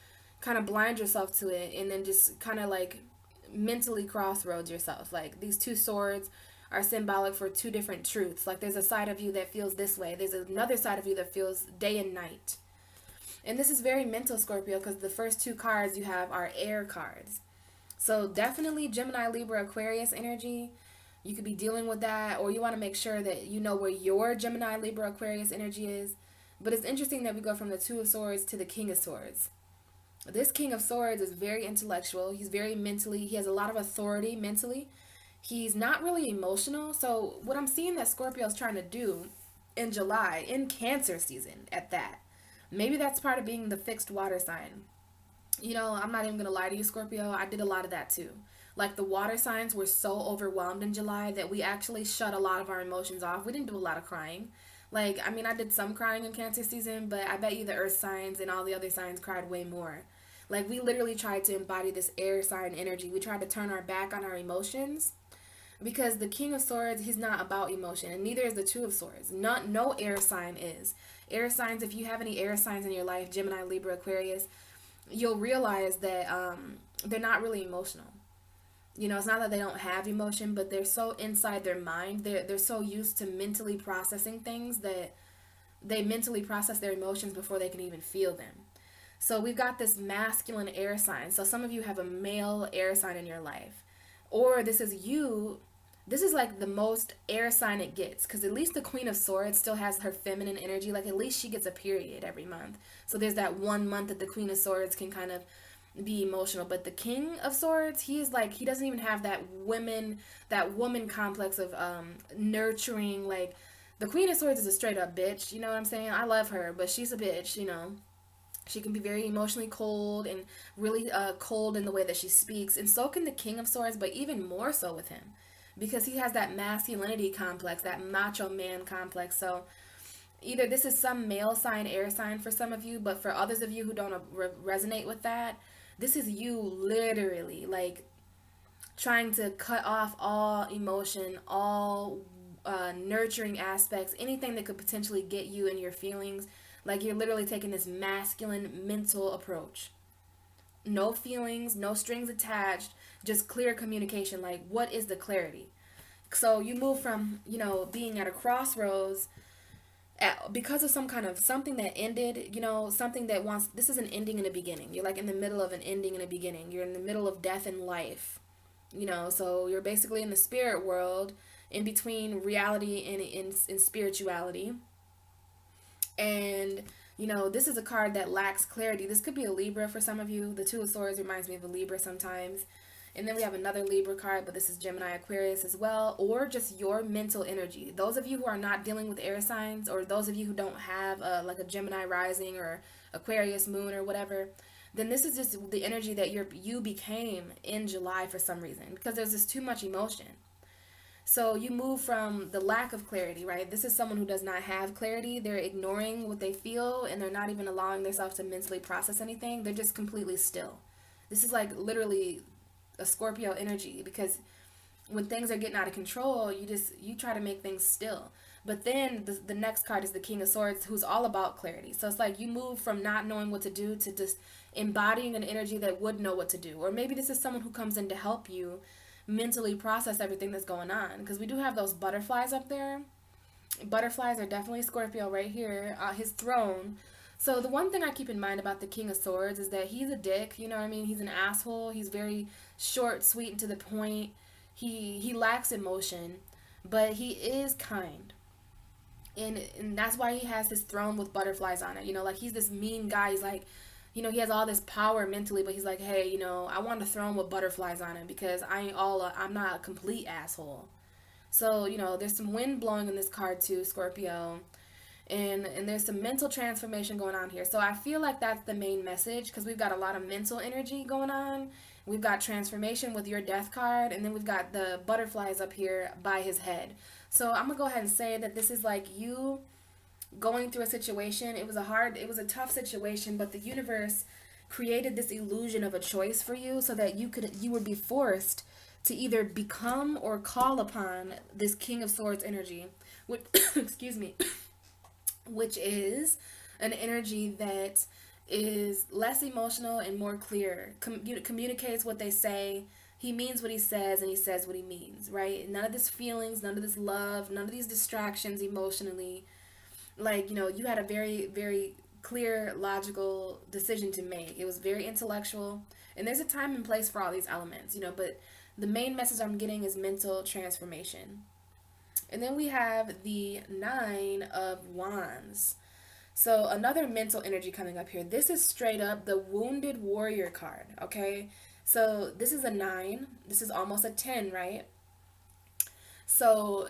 kind of blind yourself to it, and then just kind of like mentally crossroads yourself. Like these two swords are symbolic for two different truths. Like there's a side of you that feels this way, there's another side of you that feels day and night. And this is very mental, Scorpio, because the first two cards you have are air cards. So definitely Gemini, Libra, Aquarius energy. You could be dealing with that, or you want to make sure that you know where your Gemini, Libra, Aquarius energy is. But it's interesting that we go from the Two of Swords to the King of Swords. This King of Swords is very intellectual. He's very mentally, he has a lot of authority mentally. He's not really emotional. So what I'm seeing that Scorpio is trying to do in July, in Cancer season at that, maybe that's part of being the fixed water sign. You know, I'm not even going to lie to you, Scorpio. I did a lot of that too. Like the water signs were so overwhelmed in July that we actually shut a lot of our emotions off. We didn't do a lot of crying. Like, I mean, I did some crying in Cancer season, but I bet you the earth signs and all the other signs cried way more. Like, we literally tried to embody this air sign energy. We tried to turn our back on our emotions, because the King of Swords, he's not about emotion, and neither is the Two of Swords. No air sign is. Air signs, if you have any air signs in your life, Gemini, Libra, Aquarius, you'll realize that they're not really emotional. You know, it's not that they don't have emotion, but they're so inside their mind. They're so used to mentally processing things that they mentally process their emotions before they can even feel them. So we've got this masculine air sign. So some of you have a male air sign in your life. Or this is you. This is like the most air sign it gets, because at least the Queen of Swords still has her feminine energy. Like at least she gets a period every month. So there's that 1 month that the Queen of Swords can kind of be emotional. But the King of Swords, he is like, he doesn't even have that woman complex of nurturing. Like the Queen of Swords is a straight up bitch, you know what I'm saying? I love her, but she's a bitch, you know. She can be very emotionally cold and really cold in the way that she speaks, and so can the King of Swords, but even more so with him, because he has that masculinity complex, that macho man complex. So either this is some male sign, air sign for some of you, but for others of you who don't resonate with that, this is you literally like trying to cut off all emotion, all nurturing aspects, anything that could potentially get you in your feelings. Like you're literally taking this masculine mental approach. No feelings, no strings attached, just clear communication. Like what is the clarity? So you move from, you know, being at a crossroads because of some kind of something that ended, you know, something that wants, this is an ending and a beginning. You're like in the middle of an ending and a beginning. You're in the middle of death and life, you know, so you're basically in the spirit world, in between reality and in spirituality. And, you know, this is a card that lacks clarity. This could be a Libra for some of you. The Two of Swords reminds me of a Libra sometimes. And then we have another Libra card, but this is Gemini, Aquarius as well, or just your mental energy. Those of you who are not dealing with air signs, or those of you who don't have like a Gemini rising or Aquarius moon or whatever, then this is just the energy that you became in July for some reason, because there's just too much emotion. So you move from the lack of clarity, right? This is someone who does not have clarity. They're ignoring what they feel, and they're not even allowing themselves to mentally process anything. They're just completely still. This is like literally a Scorpio energy, because when things are getting out of control, you try to make things still. But then the next card is the King of Swords, who's all about clarity. So it's like you move from not knowing what to do to just embodying an energy that would know what to do. Or maybe this is someone who comes in to help you mentally process everything that's going on, because we do have those butterflies up there. Butterflies are definitely Scorpio right here, his throne. So the one thing I keep in mind about the King of Swords is that he's a dick, you know what I mean? He's an asshole. He's very short, sweet, and to the point. He lacks emotion, but he is kind. And that's why he has his throne with butterflies on it. You know, like he's this mean guy. He's like, you know, he has all this power mentally, but he's like, hey, you know, I want a throne with butterflies on it because I'm not a complete asshole. So, there's some wind blowing in this card too, Scorpio. And there's some mental transformation going on here. So I feel like that's the main message, because we've got a lot of mental energy going on. We've got transformation with your death card, and then we've got the butterflies up here by his head. So I'm gonna go ahead and say that this is like you going through a situation. It was a tough situation, but the universe created this illusion of a choice for you so that you would be forced to either become or call upon this King of Swords energy, which excuse me, which is an energy that is less emotional and more clear. Communicates what they say. He means what he says, and he says what he means, right? None of this feelings, none of this love, none of these distractions emotionally. Like, you had a very, very clear, logical decision to make. It was very intellectual. And there's a time and place for all these elements, but the main message I'm getting is mental transformation. And then we have the Nine of Wands. So another mental energy coming up here. This is straight up the Wounded Warrior card, okay? So this is a 9. This is almost a 10, right? So,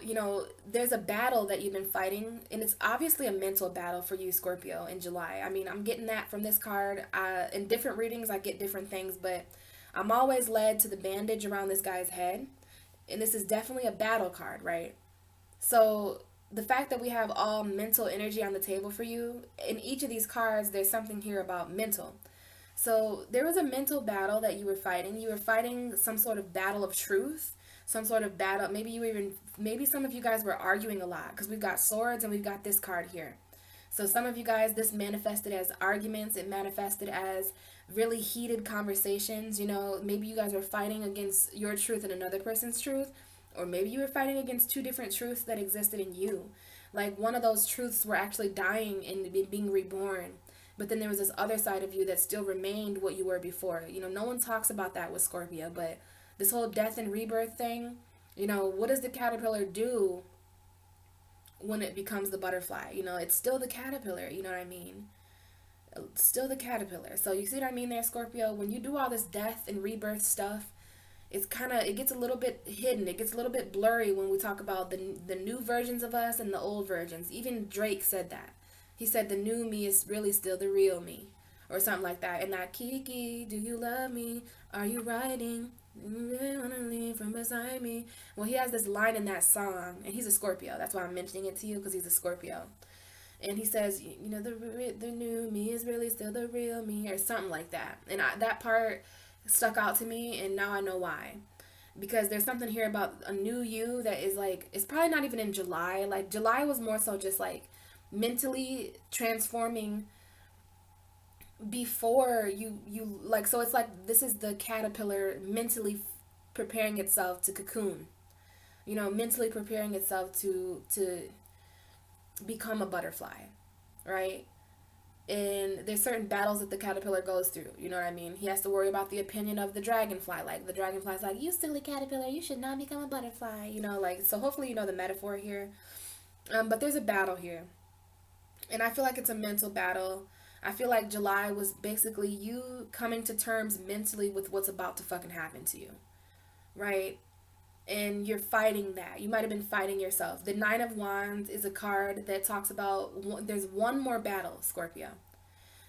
there's a battle that you've been fighting, and it's obviously a mental battle for you, Scorpio, in July. I mean, I'm getting that from this card. In different readings, I get different things, but I'm always led to the bandage around this guy's head, and this is definitely a battle card, right? So the fact that we have all mental energy on the table for you, in each of these cards, there's something here about mental. So there was a mental battle that you were fighting. You were fighting some sort of battle of truth, some sort of battle. Maybe some of you guys were arguing a lot, because we've got swords and we've got this card here. So some of you guys, this manifested as arguments. It manifested as really heated conversations. Maybe you guys were fighting against your truth and another person's truth. Or maybe you were fighting against two different truths that existed in you. Like, one of those truths were actually dying and being reborn. But then there was this other side of you that still remained what you were before. No one talks about that with Scorpio, but this whole death and rebirth thing, what does the caterpillar do when it becomes the butterfly? It's still the caterpillar, you know what I mean? It's still the caterpillar. So you see what I mean there, Scorpio? When you do all this death and rebirth stuff, it gets a little bit hidden. It gets a little bit blurry when we talk about the new versions of us and the old versions. Even Drake said that. He said the new me is really still the real me, or something like that. And that Kiki, do you love me? Are you riding? Do you really want to leave from beside me? Well, he has this line in that song, and he's a Scorpio. That's why I'm mentioning it to you, because he's a Scorpio. And he says, the new me is really still the real me, or something like that. And that part stuck out to me, and now I know why. Because there's something here about a new you that is like, it's probably not even in July. Like, July was more so just like mentally transforming before you like, so it's like this is the caterpillar mentally preparing itself to cocoon, mentally preparing itself to become a butterfly, right? And there's certain battles that the caterpillar goes through, you know what I mean? He has to worry about the opinion of the dragonfly. Like, the dragonfly's like, you silly caterpillar, you should not become a butterfly, like, so hopefully you know the metaphor here. But there's a battle here, and I feel like it's a mental battle. I feel like July was basically you coming to terms mentally with what's about to fucking happen to you, right? And you're fighting that. You might have been fighting yourself. The Nine of Wands is a card that talks about there's one more battle, Scorpio.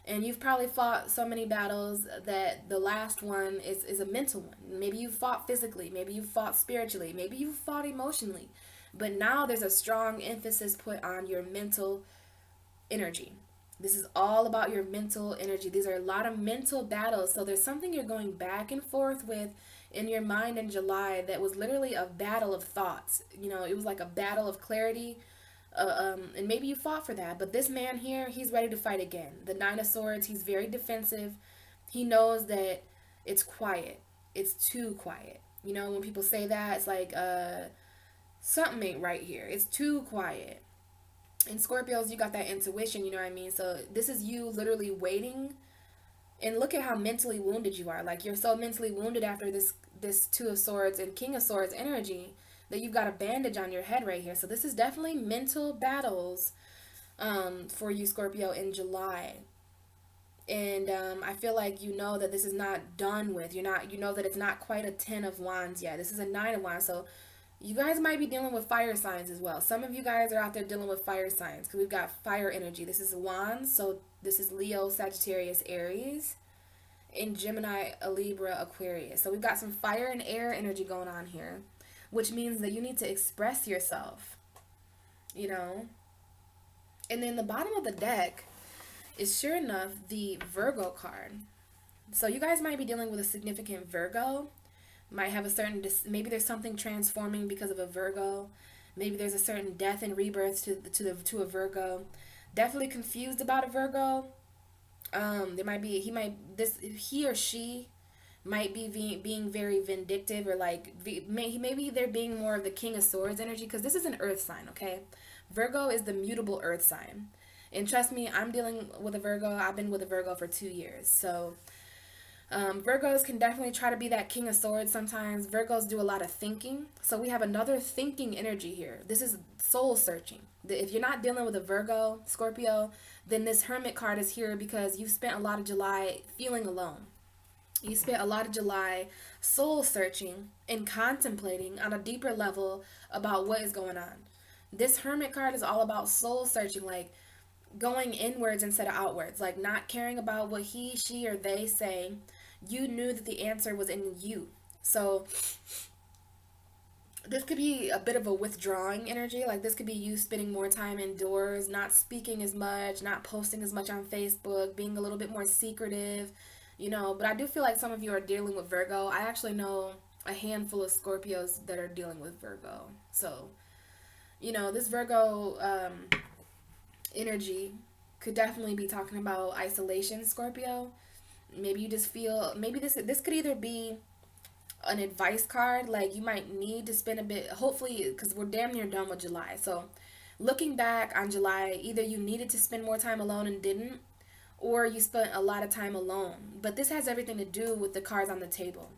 And you've probably fought so many battles that the last one is a mental one. Maybe you fought physically. Maybe you fought spiritually. Maybe you fought emotionally. But now there's a strong emphasis put on your mental energy. This is all about your mental energy. These are a lot of mental battles. So there's something you're going back and forth with in your mind in July that was literally a battle of thoughts. It was like a battle of clarity. And maybe you fought for that. But this man here, he's ready to fight again. The Nine of Swords, he's very defensive. He knows that it's quiet. It's too quiet. When people say that, it's like, something ain't right here. It's too quiet. In Scorpios, you got that intuition, you know what I mean? So this is you literally waiting. And look at how mentally wounded you are. Like, you're so mentally wounded after this Two of Swords and King of Swords energy that you've got a bandage on your head right here. So this is definitely mental battles for you, Scorpio, in July. And I feel like you know that this is not done with. You know that it's not quite a 10 of Wands yet. This is a 9 of Wands. So You guys might be dealing with fire signs as well. Some of you guys are out there dealing with fire signs because we've got fire energy. This is Wands, so this is Leo, Sagittarius, Aries, and Gemini, a Libra, Aquarius. So we've got some fire and air energy going on here, which means that you need to express yourself, you know. And then the bottom of the deck is, sure enough, the Virgo card. So you guys might be dealing with a significant Virgo. Might have a certain, maybe there's something transforming because of a Virgo. Maybe there's a certain death and rebirth to a Virgo. Definitely confused about a Virgo. There might be, he or she might be being very vindictive, or like maybe they're being more of the King of Swords energy, because this is an earth sign, okay? Virgo is the mutable earth sign. And trust me, I'm dealing with a Virgo. I've been with a Virgo for 2 years. So Virgos can definitely try to be that King of Swords sometimes. Virgos do a lot of thinking. So we have another thinking energy here. This is soul searching. If you're not dealing with a Virgo, Scorpio, then this Hermit card is here because you've spent a lot of July feeling alone. You spent a lot of July soul searching and contemplating on a deeper level about what is going on. This Hermit card is all about soul searching, like going inwards instead of outwards, like not caring about what he, she, or they say. You knew that the answer was in you. So this could be a bit of a withdrawing energy. Like this could be you spending more time indoors, not speaking as much, not posting as much on Facebook, being a little bit more secretive, you know. But I do feel like some of you are dealing with Virgo. I actually know a handful of Scorpios that are dealing with Virgo. So, you know, this Virgo energy could definitely be talking about isolation, Scorpio. Maybe you just feel, maybe this could either be an advice card, like you might need to spend a bit, hopefully, because we're damn near done with July. So looking back on July, either you needed to spend more time alone and didn't, or you spent a lot of time alone. But this has everything to do with the cards on the table.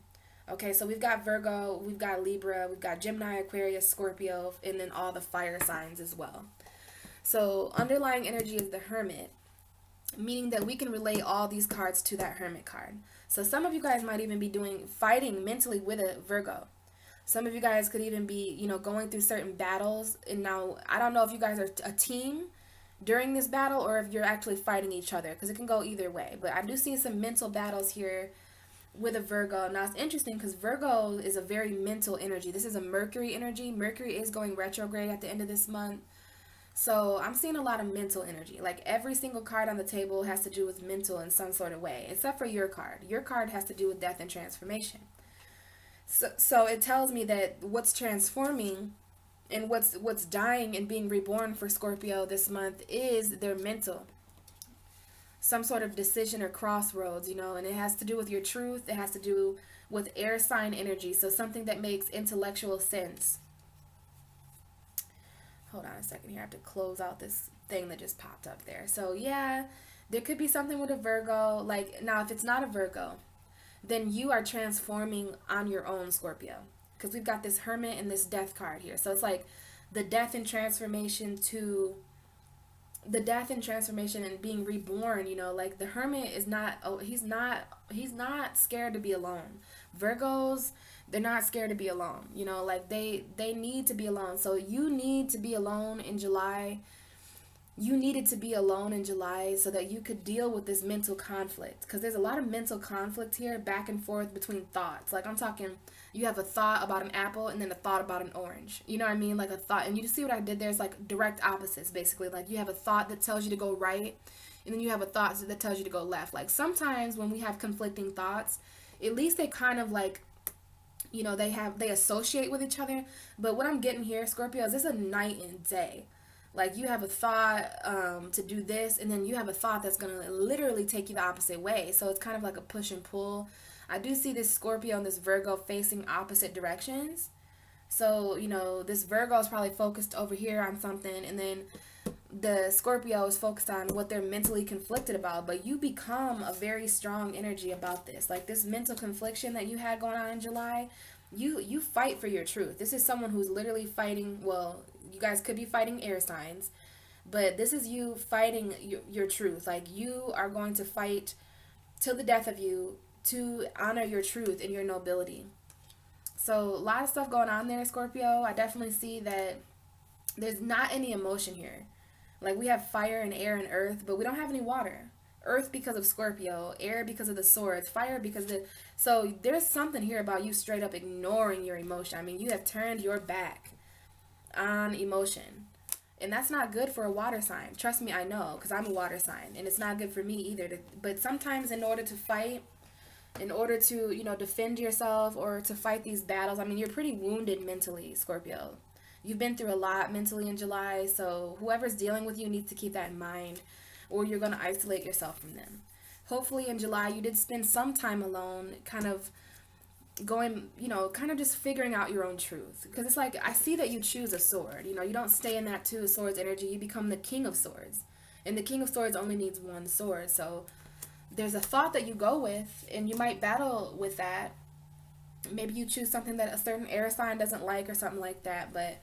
Okay, so we've got Virgo, we've got Libra, we've got Gemini, Aquarius, Scorpio, and then all the fire signs as well. So underlying energy is the Hermit, meaning that we can relate all these cards to that Hermit card. So some of you guys might even be fighting mentally with a Virgo. Some of you guys could even be, you know, going through certain battles. And now, I don't know if you guys are a team during this battle or if you're actually fighting each other, because it can go either way. But I do see some mental battles here with a Virgo. Now, it's interesting because Virgo is a very mental energy. This is a Mercury energy. Mercury is going retrograde at the end of this month. So I'm seeing a lot of mental energy. Like every single card on the table has to do with mental in some sort of way, except for your card. Your card has to do with death and transformation. So it tells me that what's transforming and what's dying and being reborn for Scorpio this month is their mental. Some sort of decision or crossroads, you know, and it has to do with your truth. It has to do with air sign energy. So something that makes intellectual sense. Hold on a second here. I have to close out this thing that just popped up there. So yeah, there could be something with a Virgo. Like now, if it's not a Virgo, then you are transforming on your own, Scorpio. Because we've got this Hermit and this Death card here. So it's like the death and transformation and being reborn, you know, like the Hermit is not, he's not scared to be alone. Virgos, they're not scared to be alone, you know, like they need to be alone. So you need to be alone in July. You needed to be alone in July so that you could deal with this mental conflict, because there's a lot of mental conflict here, back and forth between thoughts. Like I'm talking, you have a thought about an apple and then a thought about an orange. You know what I mean? Like a thought, and you see what I did there? It's like direct opposites, basically. Like you have a thought that tells you to go right, and then you have a thought that tells you to go left. Like sometimes when we have conflicting thoughts, at least they kind of like, you know, they associate with each other. But what I'm getting here, Scorpio, is this a night and day. Like you have a thought to do this, and then you have a thought that's going to literally take you the opposite way. So it's kind of like a push and pull. I do see this Scorpio and this Virgo facing opposite directions. So, you know, this Virgo is probably focused over here on something, and then the Scorpio is focused on what they're mentally conflicted about. But you become a very strong energy about this. Like this mental confliction that you had going on in July, you fight for your truth. This is someone who's literally fighting, well, you guys could be fighting air signs, but this is you fighting your truth. Like you are going to fight till the death of you to honor your truth and your nobility. So a lot of stuff going on there, Scorpio. I definitely see that there's not any emotion here. Like we have fire and air and earth, but we don't have any water. Earth because of Scorpio, air because of the swords, fire because of so there's something here about you straight up ignoring your emotion. I mean, you have turned your back on emotion. And that's not good for a water sign. Trust me, I know, because I'm a water sign. And it's not good for me either. But sometimes in order to fight, in order to, defend yourself or to fight these battles, I mean, you're pretty wounded mentally, Scorpio. You've been through a lot mentally in July, so whoever's dealing with you needs to keep that in mind, or you're going to isolate yourself from them. Hopefully in July you did spend some time alone, kind of going, kind of just figuring out your own truth. Because it's like, I see that you choose a sword. You don't stay in that Two of Swords energy. You become the King of Swords. And the King of Swords only needs one sword. So there's a thought that you go with, and you might battle with that. Maybe you choose something that a certain air sign doesn't like or something like that. But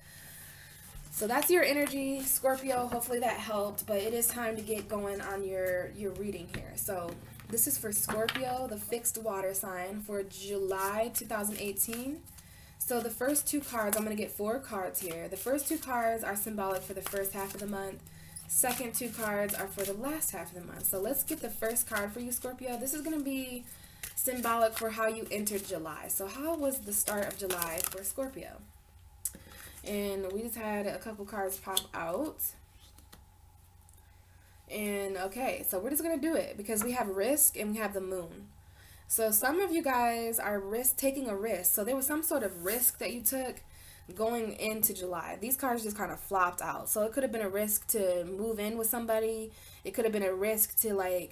so that's your energy, Scorpio. Hopefully that helped. But it is time to get going on your reading here. So this is for Scorpio, the fixed water sign for July 2018. So the first two cards, I'm going to get 4 cards here. The first 2 cards are symbolic for the first half of the month. Second 2 cards are for the last half of the month. So let's get the first card for you, Scorpio. This is going to be symbolic for how you entered July. So how was the start of July for Scorpio? And we just had a couple cards pop out. And okay, so we're just going to do it because we have risk and we have the moon. So some of you guys are taking a risk. So there was some sort of risk that you took going into July. These cards just kind of flopped out. So it could have been a risk to move in with somebody. It could have been a risk to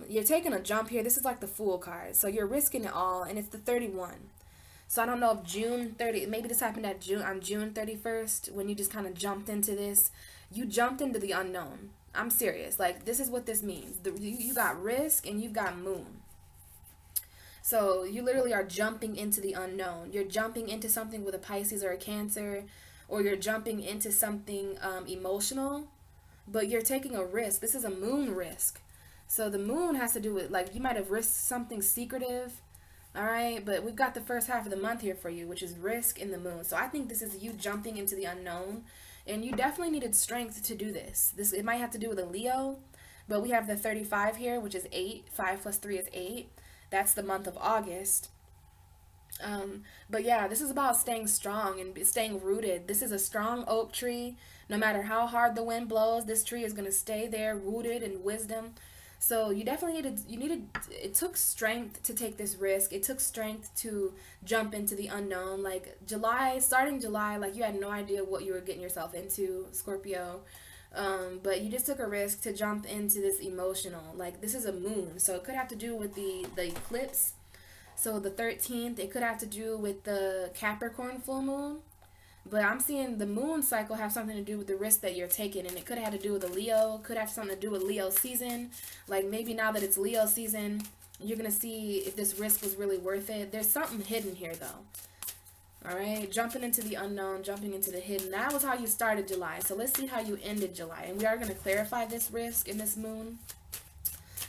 you're taking a jump here. This is like the Fool card. So you're risking it all, and it's the 31. So I don't know if June 30, maybe this happened on June 31st when you just kind of jumped into this. You jumped into the unknown. I'm serious. Like, this is what this means. You got risk and you've got moon. So you literally are jumping into the unknown. You're jumping into something with a Pisces or a Cancer, or you're jumping into something emotional, but you're taking a risk. This is a moon risk. So the moon has to do with, like, you might have risked something secretive. All right, but we've got the first half of the month here for you, which is risk in the moon. So I think this is you jumping into the unknown, and you definitely needed strength to do this. It might have to do with a Leo, but we have the 35 here, which is 8. 5 plus 3 is 8. That's the month of August. But yeah, this is about staying strong and staying rooted. This is a strong oak tree. No matter how hard the wind blows, this tree is going to stay there rooted in wisdom. So you definitely it took strength to take this risk. It took strength to jump into the unknown. Like starting July, like you had no idea what you were getting yourself into, Scorpio. But you just took a risk to jump into this emotional. Like, this is a moon, so it could have to do with the eclipse. So the 13th, it could have to do with the Capricorn full moon. But I'm seeing the moon cycle have something to do with the risk that you're taking. And it could have to do with a Leo. Could have something to do with Leo season. Like, maybe now that it's Leo season, you're going to see if this risk was really worth it. There's something hidden here, though. All right, jumping into the unknown, jumping into the hidden. That was how you started July. So let's see how you ended July. And we are going to clarify this risk in this moon.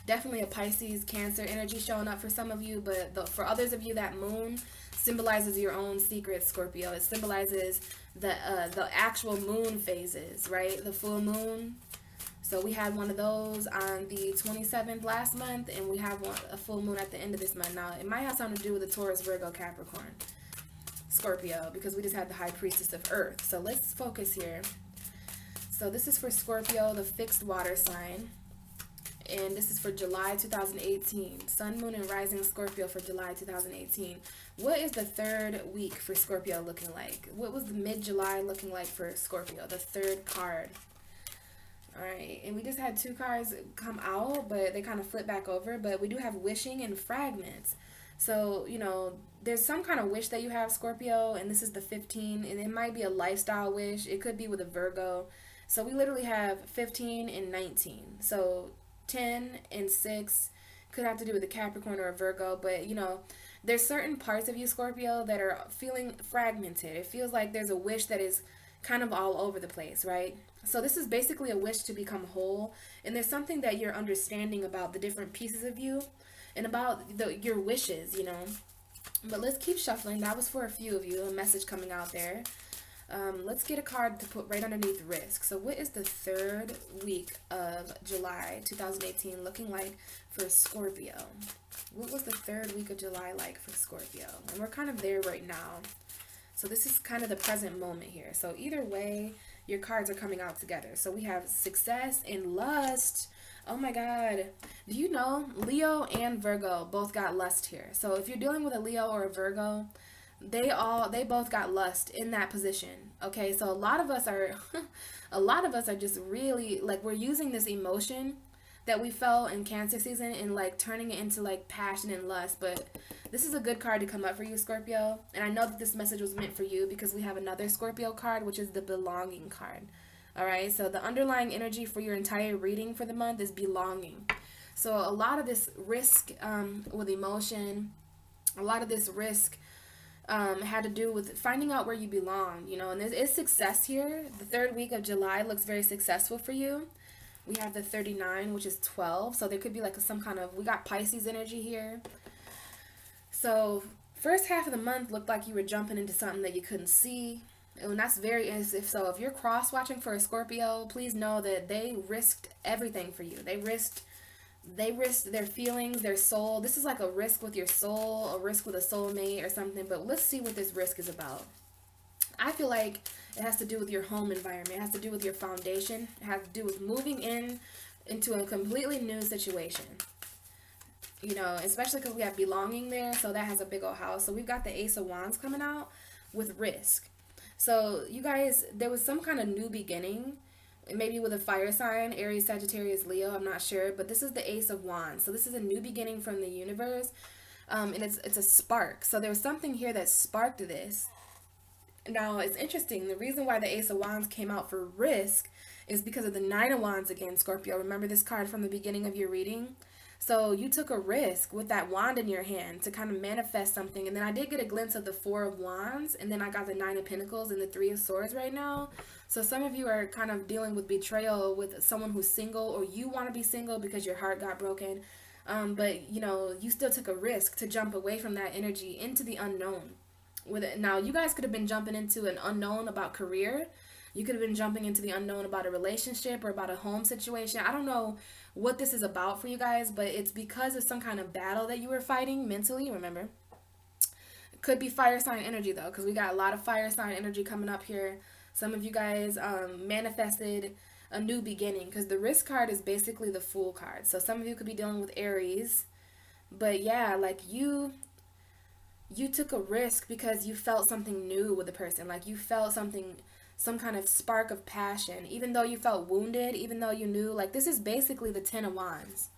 Definitely a Pisces, Cancer energy showing up for some of you. But for others of you, that moon symbolizes your own secret, Scorpio. It symbolizes the actual moon phases, right? The full moon. So we had one of those on the 27th last month, and we have a full moon at the end of this month. Now, it might have something to do with the Taurus, Virgo, Capricorn, Scorpio, because we just had the High Priestess of Earth. So let's focus here. So this is for Scorpio, the fixed water sign. And this is for July 2018. Sun, Moon, and Rising Scorpio for July 2018. What is the third week for Scorpio looking like? What was the mid-July looking like for Scorpio? The third card. Alright, and we just had 2 cards come out, but they kind of flip back over. But we do have wishing and fragments. So, there's some kind of wish that you have, Scorpio, and this is the 15. And it might be a lifestyle wish. It could be with a Virgo. So we literally have 15 and 19. So 10 and 6 could have to do with a Capricorn or a Virgo, but there's certain parts of you, Scorpio, that are feeling fragmented. It feels like there's a wish that is kind of all over the place, right? So this is basically a wish to become whole, and there's something that you're understanding about the different pieces of you and about your wishes, But let's keep shuffling. That was for a few of you, a message coming out there. Let's get a card to put right underneath risk. So what is the third week of July 2018 looking like for Scorpio? What was the third week of July like for Scorpio? And we're kind of there right now. So this is kind of the present moment here. So either way, your cards are coming out together. So we have success and lust. Oh my God. Do you know Leo and Virgo both got lust here? So if you're dealing with a Leo or a Virgo, they both got lust in that position. Okay, so a lot of us are just really like, we're using this emotion that we felt in Cancer season and like turning it into like passion and lust. But this is a good card to come up for you, Scorpio. And I know that this message was meant for you because we have another Scorpio card, which is the belonging card. All right, so the underlying energy for your entire reading for the month is belonging. So a lot of this risk with emotion, a lot of this risk had to do with finding out where you belong, you know, and there is success here. The third week of July looks very successful for you. We have the 39, which is 12. So there could be like some kind of, we got Pisces energy here. So first half of the month looked like you were jumping into something that you couldn't see. And that's very, if you're cross watching for a Scorpio, please know that they risked everything for you. They risked their feelings, their soul. This is like a risk with your soul, a risk with a soulmate or something. But let's see what this risk is about. I feel like it has to do with your home environment. It has to do with your foundation. It has to do with moving into a completely new situation. You know, especially because we have belonging there. So that has a big old house. So we've got the Ace of Wands coming out with risk. So you guys, there was some kind of new beginning. Maybe with a fire sign, Aries, Sagittarius, Leo, I'm not sure. But this is the Ace of Wands. So this is a new beginning from the universe. And it's a spark. So there was something here that sparked this. Now, it's interesting. The reason why the Ace of Wands came out for risk is because of the Nine of Wands again, Scorpio. Remember this card from the beginning of your reading? So you took a risk with that wand in your hand to kind of manifest something. And then I did get a glimpse of the Four of Wands. And then I got the Nine of Pentacles and the Three of Swords right now. So some of you are kind of dealing with betrayal with someone who's single, or you want to be single because your heart got broken. But, you know, you still took a risk to jump away from that energy into the unknown. With it. Now, you guys could have been jumping into an unknown about career. You could have been jumping into the unknown about a relationship or about a home situation. I don't know what this is about for you guys, but it's because of some kind of battle that you were fighting mentally, remember. It could be fire sign energy, though, because we got a lot of fire sign energy coming up here. Some of you guys manifested a new beginning, because the risk card is basically the Fool card. So some of you could be dealing with Aries. But yeah, like you took a risk because you felt something new with the person. Like you felt something, some kind of spark of passion, even though you felt wounded, even though you knew, like this is basically the Ten of Wands.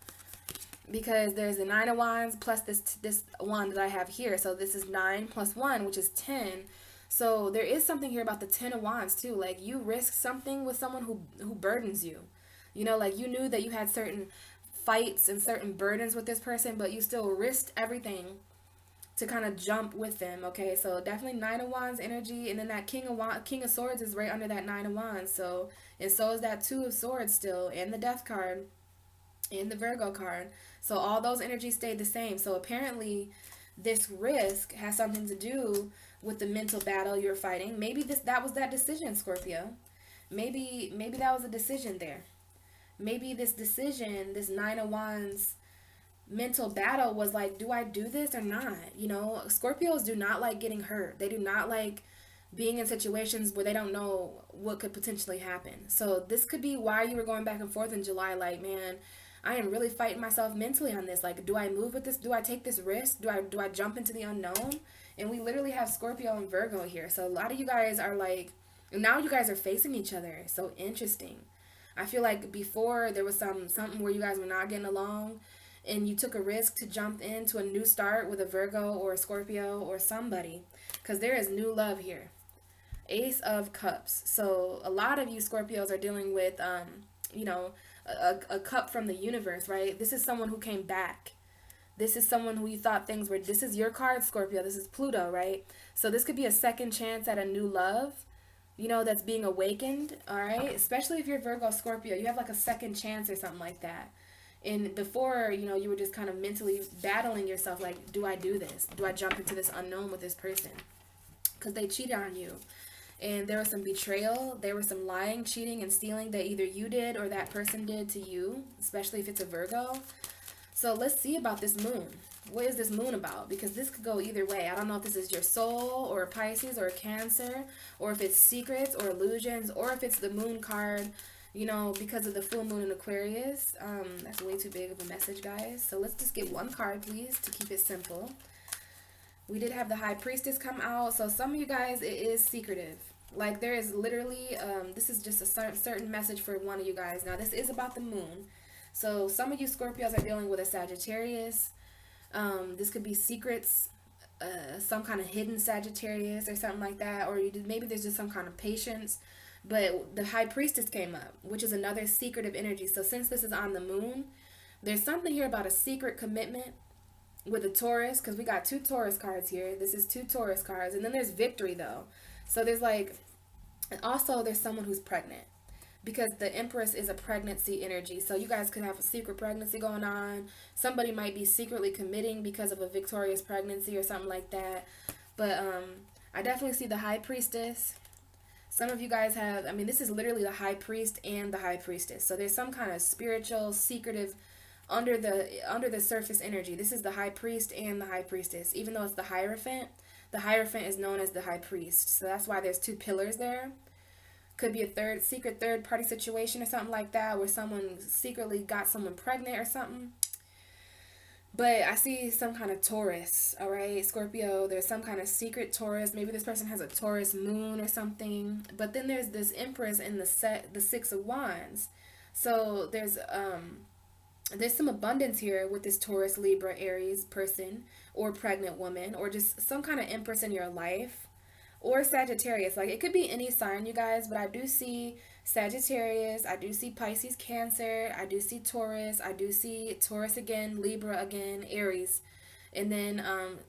Because there's the Nine of Wands plus this wand that I have here. So this is 9 plus 1, which is 10. So there is something here about the Ten of Wands too. Like you risk something with someone who burdens you. You know, like you knew that you had certain fights and certain burdens with this person, but you still risked everything to kind of jump with them. Okay, so definitely Nine of Wands energy, and then that King of Swords is right under that Nine of Wands. So, and so is that Two of Swords still, and the Death card, and the Virgo card. So all those energies stayed the same. So apparently this risk has something to do with the mental battle you're fighting. Maybe that was that decision, Scorpio. Maybe that was a decision there. Maybe this decision, this Nine of Wands mental battle was like, do I do this or not? You know, Scorpios do not like getting hurt. They do not like being in situations where they don't know what could potentially happen. So this could be why you were going back and forth in July. Like, man, I am really fighting myself mentally on this. Like, do I move with this? Do I take this risk? Do I jump into the unknown? And we literally have Scorpio and Virgo here. So a lot of you guys are like, now you guys are facing each other. So interesting. I feel like before there was something where you guys were not getting along, and you took a risk to jump into a new start with a Virgo or a Scorpio or somebody, because there is new love here. Ace of Cups. So a lot of you Scorpios are dealing with, you know, a cup from the universe, right? This is someone who came back. This is someone who you thought things were, this is your card, Scorpio. This is Pluto, right? So this could be a second chance at a new love, you know, that's being awakened, all right? Especially if you're Virgo, Scorpio. You have like a second chance or something like that. And before, you know, you were just kind of mentally battling yourself, like, do I do this? Do I jump into this unknown with this person? Because they cheated on you. And there was some betrayal, there was some lying, cheating, and stealing that either you did or that person did to you, especially if it's a Virgo. So let's see about this moon. What is this moon about? Because this could go either way. I don't know if this is your soul or a Pisces or a Cancer, or if it's secrets or illusions, or if it's the moon card, you know, because of the full moon in Aquarius. That's way too big of a message, guys. So let's just get one card, please, to keep it simple. We did have the High Priestess come out. So some of you guys, it is secretive. Like, there is literally, this is just a certain message for one of you guys. Now, this is about the moon. So some of you Scorpios are dealing with a Sagittarius. This could be secrets, some kind of hidden Sagittarius or something like that. Or maybe there's just some kind of patience. But the High Priestess came up, which is another secretive energy. So since this is on the moon, there's something here about a secret commitment with a Taurus. Because we got 2 Taurus cards here. This is 2 Taurus cards. And then there's victory, though. So there's like, and also there's someone who's pregnant. Because the Empress is a pregnancy energy. So you guys could have a secret pregnancy going on. Somebody might be secretly committing because of a victorious pregnancy or something like that. But I definitely see the High Priestess. Some of you guys have, I mean, this is literally the High Priest and the High Priestess. So there's some kind of spiritual, secretive, under the surface energy. This is the High Priest and the High Priestess. Even though it's the Hierophant is known as the High Priest. So that's why there's 2 pillars there. Could be a secret third party situation or something like that, where someone secretly got someone pregnant or something. But I see some kind of Taurus, all right, Scorpio. There's some kind of secret Taurus. Maybe this person has a Taurus moon or something. But then there's this Empress in the 6 of Wands. So there's some abundance here with this Taurus, Libra, Aries person, or pregnant woman, or just some kind of Empress in your life. Or Sagittarius. Like, it could be any sign, you guys, but I do see Sagittarius, I do see Pisces, Cancer, I do see Taurus, I do see Taurus again, Libra again, Aries, and then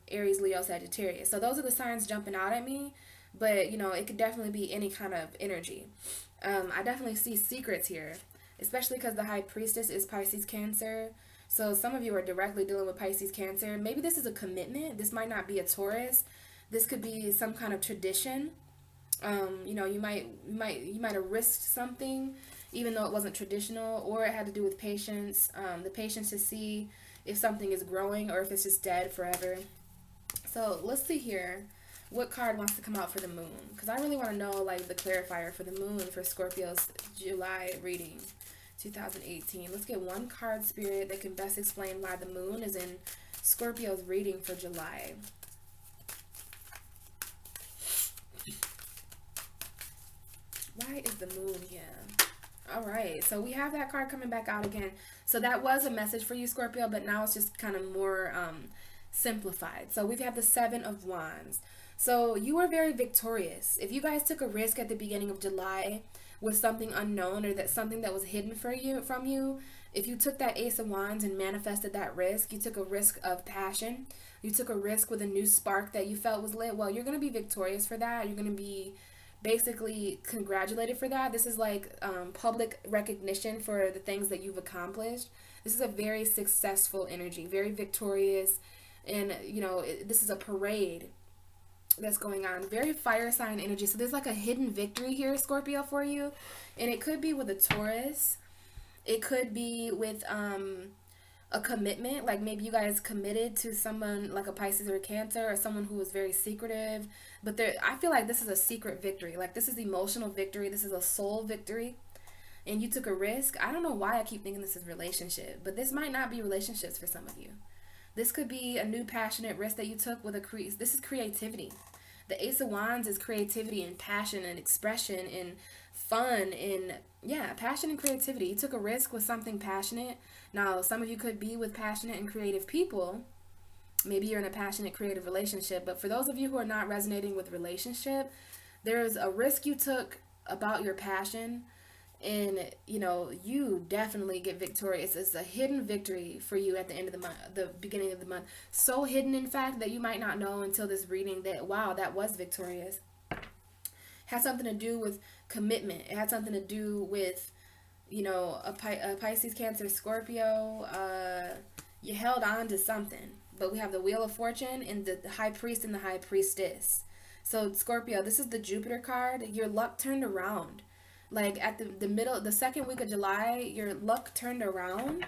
Aries, Leo, Sagittarius. So those are the signs jumping out at me, but, you know, it could definitely be any kind of energy. I definitely see secrets here, especially because the High Priestess is Pisces, Cancer. So some of you are directly dealing with Pisces, Cancer. Maybe this is a commitment. This might not be a Taurus. This could be some kind of tradition. You know, you might have risked something, even though it wasn't traditional, or it had to do with patience. The patience to see if something is growing or if it's just dead forever. So let's see here. What card wants to come out for the moon? Because I really want to know, like, the clarifier for the moon for Scorpio's July reading 2018. Let's get one card, Spirit, that can best explain why the moon is in Scorpio's reading for July. Why is the moon here? All right, so we have that card coming back out again. So that was a message for you, Scorpio, but now it's just kind of more simplified. So we've had the 7 of Wands. So you were very victorious. If you guys took a risk at the beginning of July with something unknown, or that something that was hidden from you, if you took that Ace of Wands and manifested that risk, you took a risk of passion. You took a risk with a new spark that you felt was lit. Well, you're going to be victorious for that. You're going to be basically congratulated for that. This is like public recognition for the things that you've accomplished. This is a very successful energy, very victorious, and you know, this is a parade that's going on. Very fire sign energy. So there's like a hidden victory here, Scorpio, for you, and it could be with a Taurus. It could be with a commitment, like maybe you guys committed to someone like a Pisces or a Cancer, or someone who was very secretive. But I feel like this is a secret victory. Like, this is emotional victory. This is a soul victory. And you took a risk. I don't know why I keep thinking this is relationship, but this might not be relationships for some of you. This could be a new passionate risk that you took with this is creativity. The Ace of Wands is creativity and passion and expression and fun and, yeah, passion and creativity. You took a risk with something passionate. Now, some of you could be with passionate and creative people. Maybe you're in a passionate, creative relationship. But for those of you who are not resonating with relationship, there's a risk you took about your passion. And, you know, you definitely get victorious. It's a hidden victory for you at the end of the month, the beginning of the month. So hidden, in fact, that you might not know until this reading that, wow, that was victorious. It had something to do with commitment. It had something to do with you know, a Pisces, Cancer, Scorpio, you held on to something. But we have the Wheel of Fortune and the High Priest and the High Priestess. So Scorpio, this is the Jupiter card. Your luck turned around. Like at the middle, the second week of July, your luck turned around.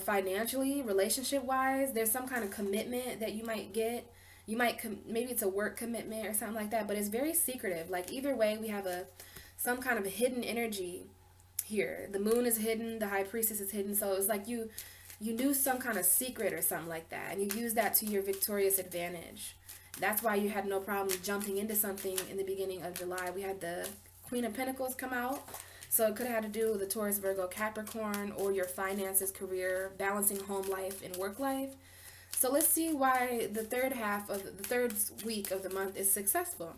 Financially, relationship wise, there's some kind of commitment that you might get. You might maybe it's a work commitment or something like that, but it's very secretive. Like either way, we have some kind of hidden energy here. The moon is hidden, the high priestess is hidden, so it's like you knew some kind of secret or something like that, and you used that to your victorious advantage. That's why you had no problem jumping into something in the beginning of July. We had the Queen of Pentacles come out. So it could have had to do with the Taurus, Virgo, Capricorn, or your finances, career, balancing home life and work life. So let's see why the third week of the month is successful.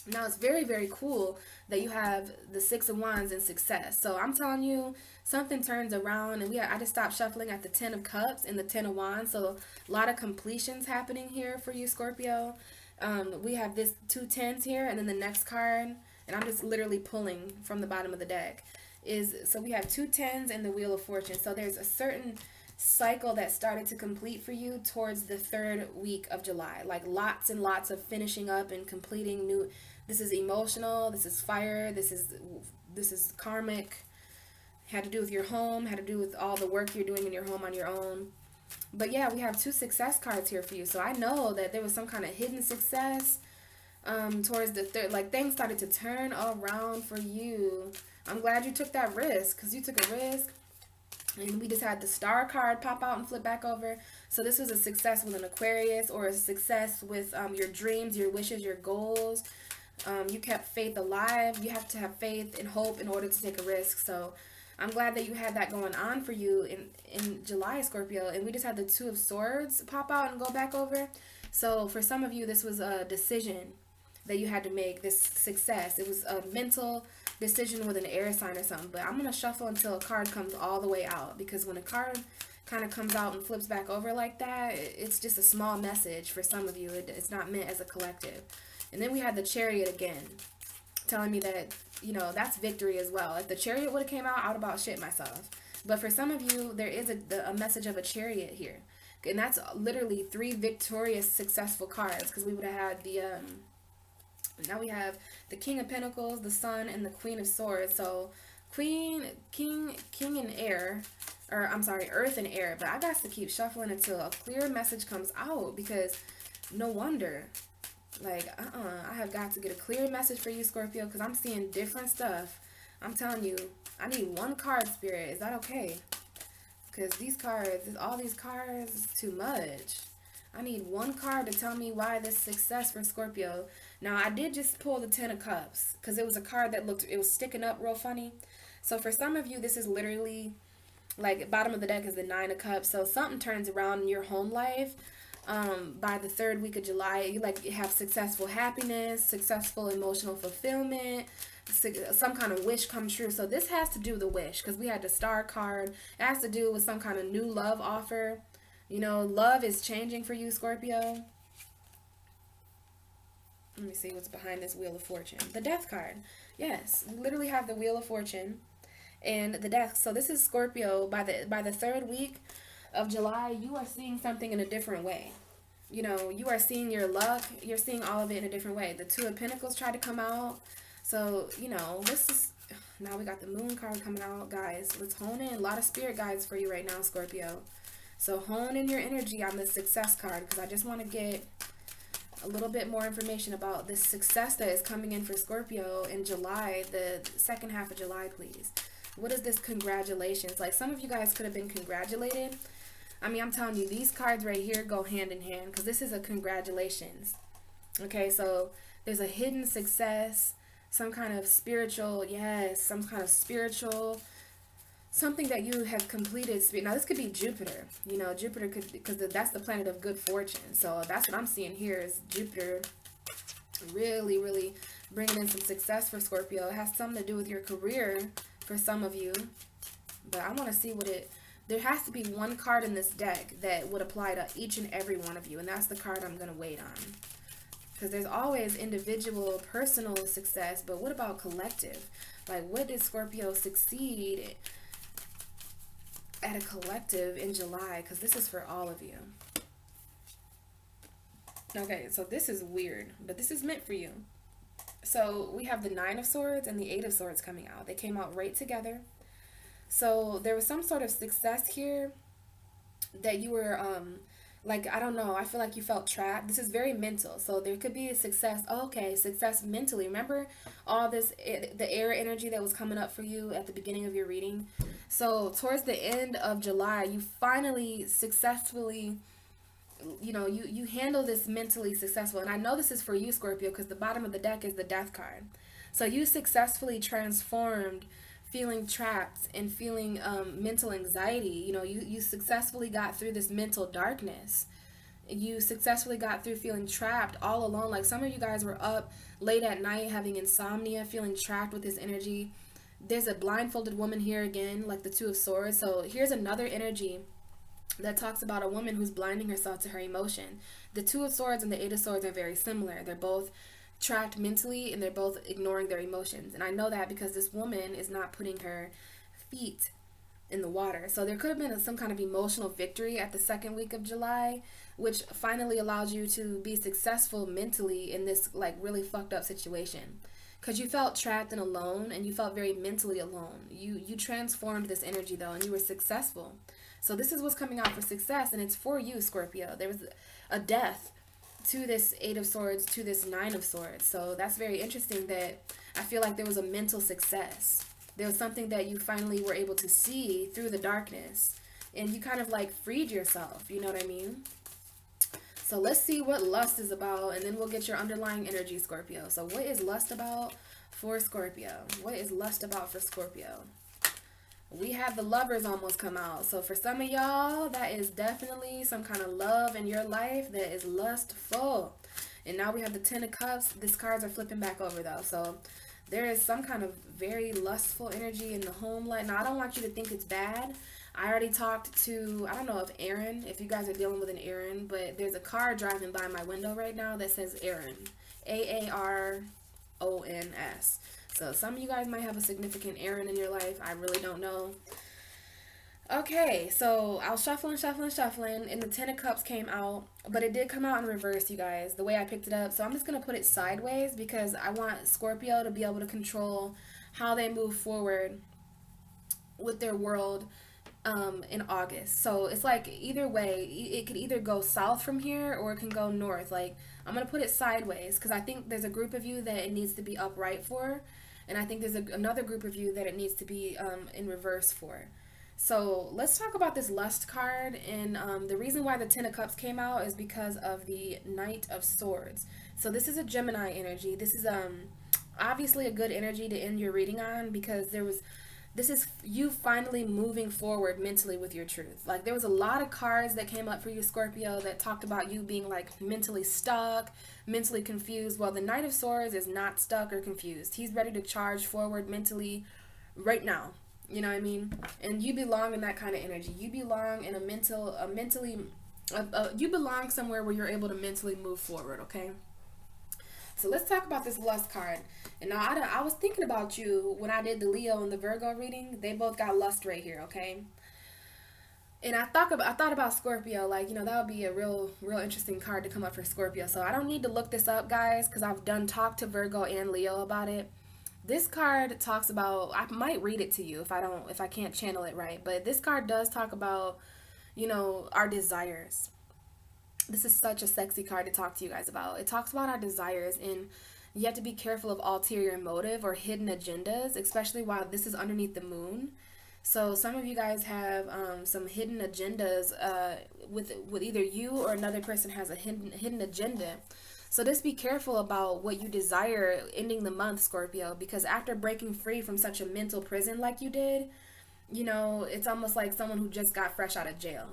Now it's very, very cool that you have the Six of Wands in success. So I'm telling you, something turns around, and I just stopped shuffling at the Ten of Cups and the Ten of Wands. So a lot of completions happening here for you, Scorpio. We have this 2 tens here, and then the next card, and I'm just literally pulling from the bottom of the deck, so we have 2 tens and the Wheel of Fortune. So there's a certain cycle that started to complete for you towards the third week of July. Like lots and lots of finishing up and completing new. This is emotional, this is fire, this is karmic. Had to do with your home, had to do with all the work you're doing in your home on your own. But yeah, we have 2 success cards here for you. So I know that there was some kind of hidden success towards the third, like things started to turn around for you. I'm glad you took that risk, because you took a risk. And we just had the Star card pop out and flip back over. So this was a success with an Aquarius, or a success with your dreams, your wishes, your goals. You kept faith alive. You have to have faith and hope in order to take a risk. So I'm glad that you had that going on for you in July, Scorpio. And we just had the Two of Swords pop out and go back over. So for some of you, this was a decision that you had to make, this success. It was a mental decision with an air sign or something. But I'm going to shuffle until a card comes all the way out. Because when a card kind of comes out and flips back over like that, it's just a small message for some of you. It's not meant as a collective. And then we had the Chariot again, telling me that, you know, that's victory as well. If the Chariot would have came out, I would about shit myself. But for some of you, there is a message of a Chariot here. And that's literally 3 victorious, successful cards. Because we would have had the... now we have the King of Pentacles, the Sun, and the Queen of Swords. So King and air, or I'm sorry, Earth and air. But I got to keep shuffling until a clear message comes out, because no wonder. Like, I have got to get a clear message for you, Scorpio, because I'm seeing different stuff. I'm telling you, I need 1 card, Spirit. Is that okay? Because these cards, all these cards, is too much. I need 1 card to tell me why this success for Scorpio. Now, I did just pull the Ten of Cups, because it was a card that it was sticking up real funny. So for some of you, this is literally, like, bottom of the deck is the Nine of Cups. So something turns around in your home life by the third week of July. You have successful happiness, successful emotional fulfillment, some kind of wish come true. So this has to do with the wish, because we had the Star card. It has to do with some kind of new love offer. You know, love is changing for you, Scorpio. Let me see what's behind this Wheel of Fortune. The Death card. Yes, we literally have the Wheel of Fortune and the Death. So this is Scorpio. By the third week of July, you are seeing something in a different way. You know, you are seeing your luck. You're seeing all of it in a different way. The Two of Pentacles tried to come out. So, you know, now we got the Moon card coming out. Guys, let's hone in. A lot of spirit guides for you right now, Scorpio. So hone in your energy on the Success card, because I just want to get a little bit more information about this success that is coming in for Scorpio in July, the second half of July, please. What is this congratulations? Like, some of you guys could have been congratulated. I mean, I'm telling you, these cards right here go hand in hand, because this is a congratulations. Okay, so there's a hidden success, some kind of spiritual, something that you have completed. Now, this could be Jupiter. You know, Jupiter could, because that's the planet of good fortune. So that's what I'm seeing here is Jupiter really, really bringing in some success for Scorpio. It has something to do with your career for some of you. But I want to see there has to be 1 card in this deck that would apply to each and every one of you. And that's the card I'm going to wait on. Because there's always individual, personal success, but what about collective? Like, what did Scorpio succeed at a collective in July? Because this is for all of you. Okay, so this is weird, but this is meant for you. So we have the Nine of Swords and the Eight of Swords coming out. They came out right together. So there was some sort of success here that you were, like, I don't know, I feel like you felt trapped. This is very mental. So there could be a success. Oh, okay, success mentally. Remember all this, the air energy that was coming up for you at the beginning of your reading? So towards the end of July, you finally successfully, you know, you handle this mentally successful. And I know this is for you, Scorpio, because the bottom of the deck is the Death card. So you successfully transformed feeling trapped and feeling mental anxiety. You know, you successfully got through this mental darkness. You successfully got through feeling trapped all alone. Like, some of you guys were up late at night having insomnia, feeling trapped with this energy. There's a blindfolded woman here again, like the Two of Swords. So here's another energy that talks about a woman who's blinding herself to her emotion. The Two of Swords and the Eight of Swords are very similar. They're both trapped mentally, and they're both ignoring their emotions. And I know that because this woman is not putting her feet in the water. So there could have been some kind of emotional victory at the second week of July, which finally allows you to be successful mentally in this, like, really fucked up situation. Because you felt trapped and alone, and you felt very mentally alone. You transformed this energy, though, and you were successful. So this is what's coming out for success, and it's for you, Scorpio. There was a death to this Eight of Swords, to this Nine of Swords. So that's very interesting that I feel like there was a mental success. There was something that you finally were able to see through the darkness, and you kind of like freed yourself, you know what I mean? So let's see what lust is about, and then we'll get your underlying energy, Scorpio. So what is lust about for Scorpio? What is lust about for Scorpio? We have the Lovers almost come out. So for some of y'all, that is definitely some kind of love in your life that is lustful. And now we have the Ten of Cups. These cards are flipping back over, though. So there is some kind of very lustful energy in the home life. Now, I don't want you to think it's bad. I already talked to, I don't know if Aaron, if you guys are dealing with an Aaron, but there's a car driving by my window right now that says Aaron. A-A-R-O-N-S. So some of you guys might have a significant Aaron in your life. I really don't know. Okay, so I was shuffling, and the Ten of Cups came out, but it did come out in reverse, you guys, the way I picked it up. So I'm just going to put it sideways because I want Scorpio to be able to control how they move forward with their world in August. So it's like either way, it could either go south from here or it can go north. Like, I'm going to put it sideways because I think there's a group of you that it needs to be upright for. And I think there's another group of you that it needs to be in reverse for. So let's talk about this lust card. And the reason why the Ten of Cups came out is because of the Knight of Swords. So this is a Gemini energy. This is obviously a good energy to end your reading on because this is you finally moving forward mentally with your truth. Like, there was a lot of cards that came up for you, Scorpio, that talked about you being like mentally stuck, mentally confused. Well, the Knight of Swords is not stuck or confused. He's ready to charge forward mentally right now. You know what I mean? And you belong in that kind of energy. You belong in you belong somewhere where you're able to mentally move forward, okay? So let's talk about this lust card. And now I was thinking about you when I did the Leo and the Virgo reading. They both got lust right here, okay? And I thought about Scorpio, like, you know, that would be a real interesting card to come up for Scorpio. So I don't need to look this up, guys, because I've talked to Virgo and Leo about it. This card talks about, I might read it to you if I can't channel it right, but this card does talk about, you know, our desires. This is such a sexy card to talk to you guys about. It talks about our desires, and you have to be careful of ulterior motive or hidden agendas, especially while this is underneath the moon. So some of you guys have some hidden agendas with either you or another person has a hidden agenda. So just be careful about what you desire ending the month, Scorpio, because after breaking free from such a mental prison like you did, you know, it's almost like someone who just got fresh out of jail.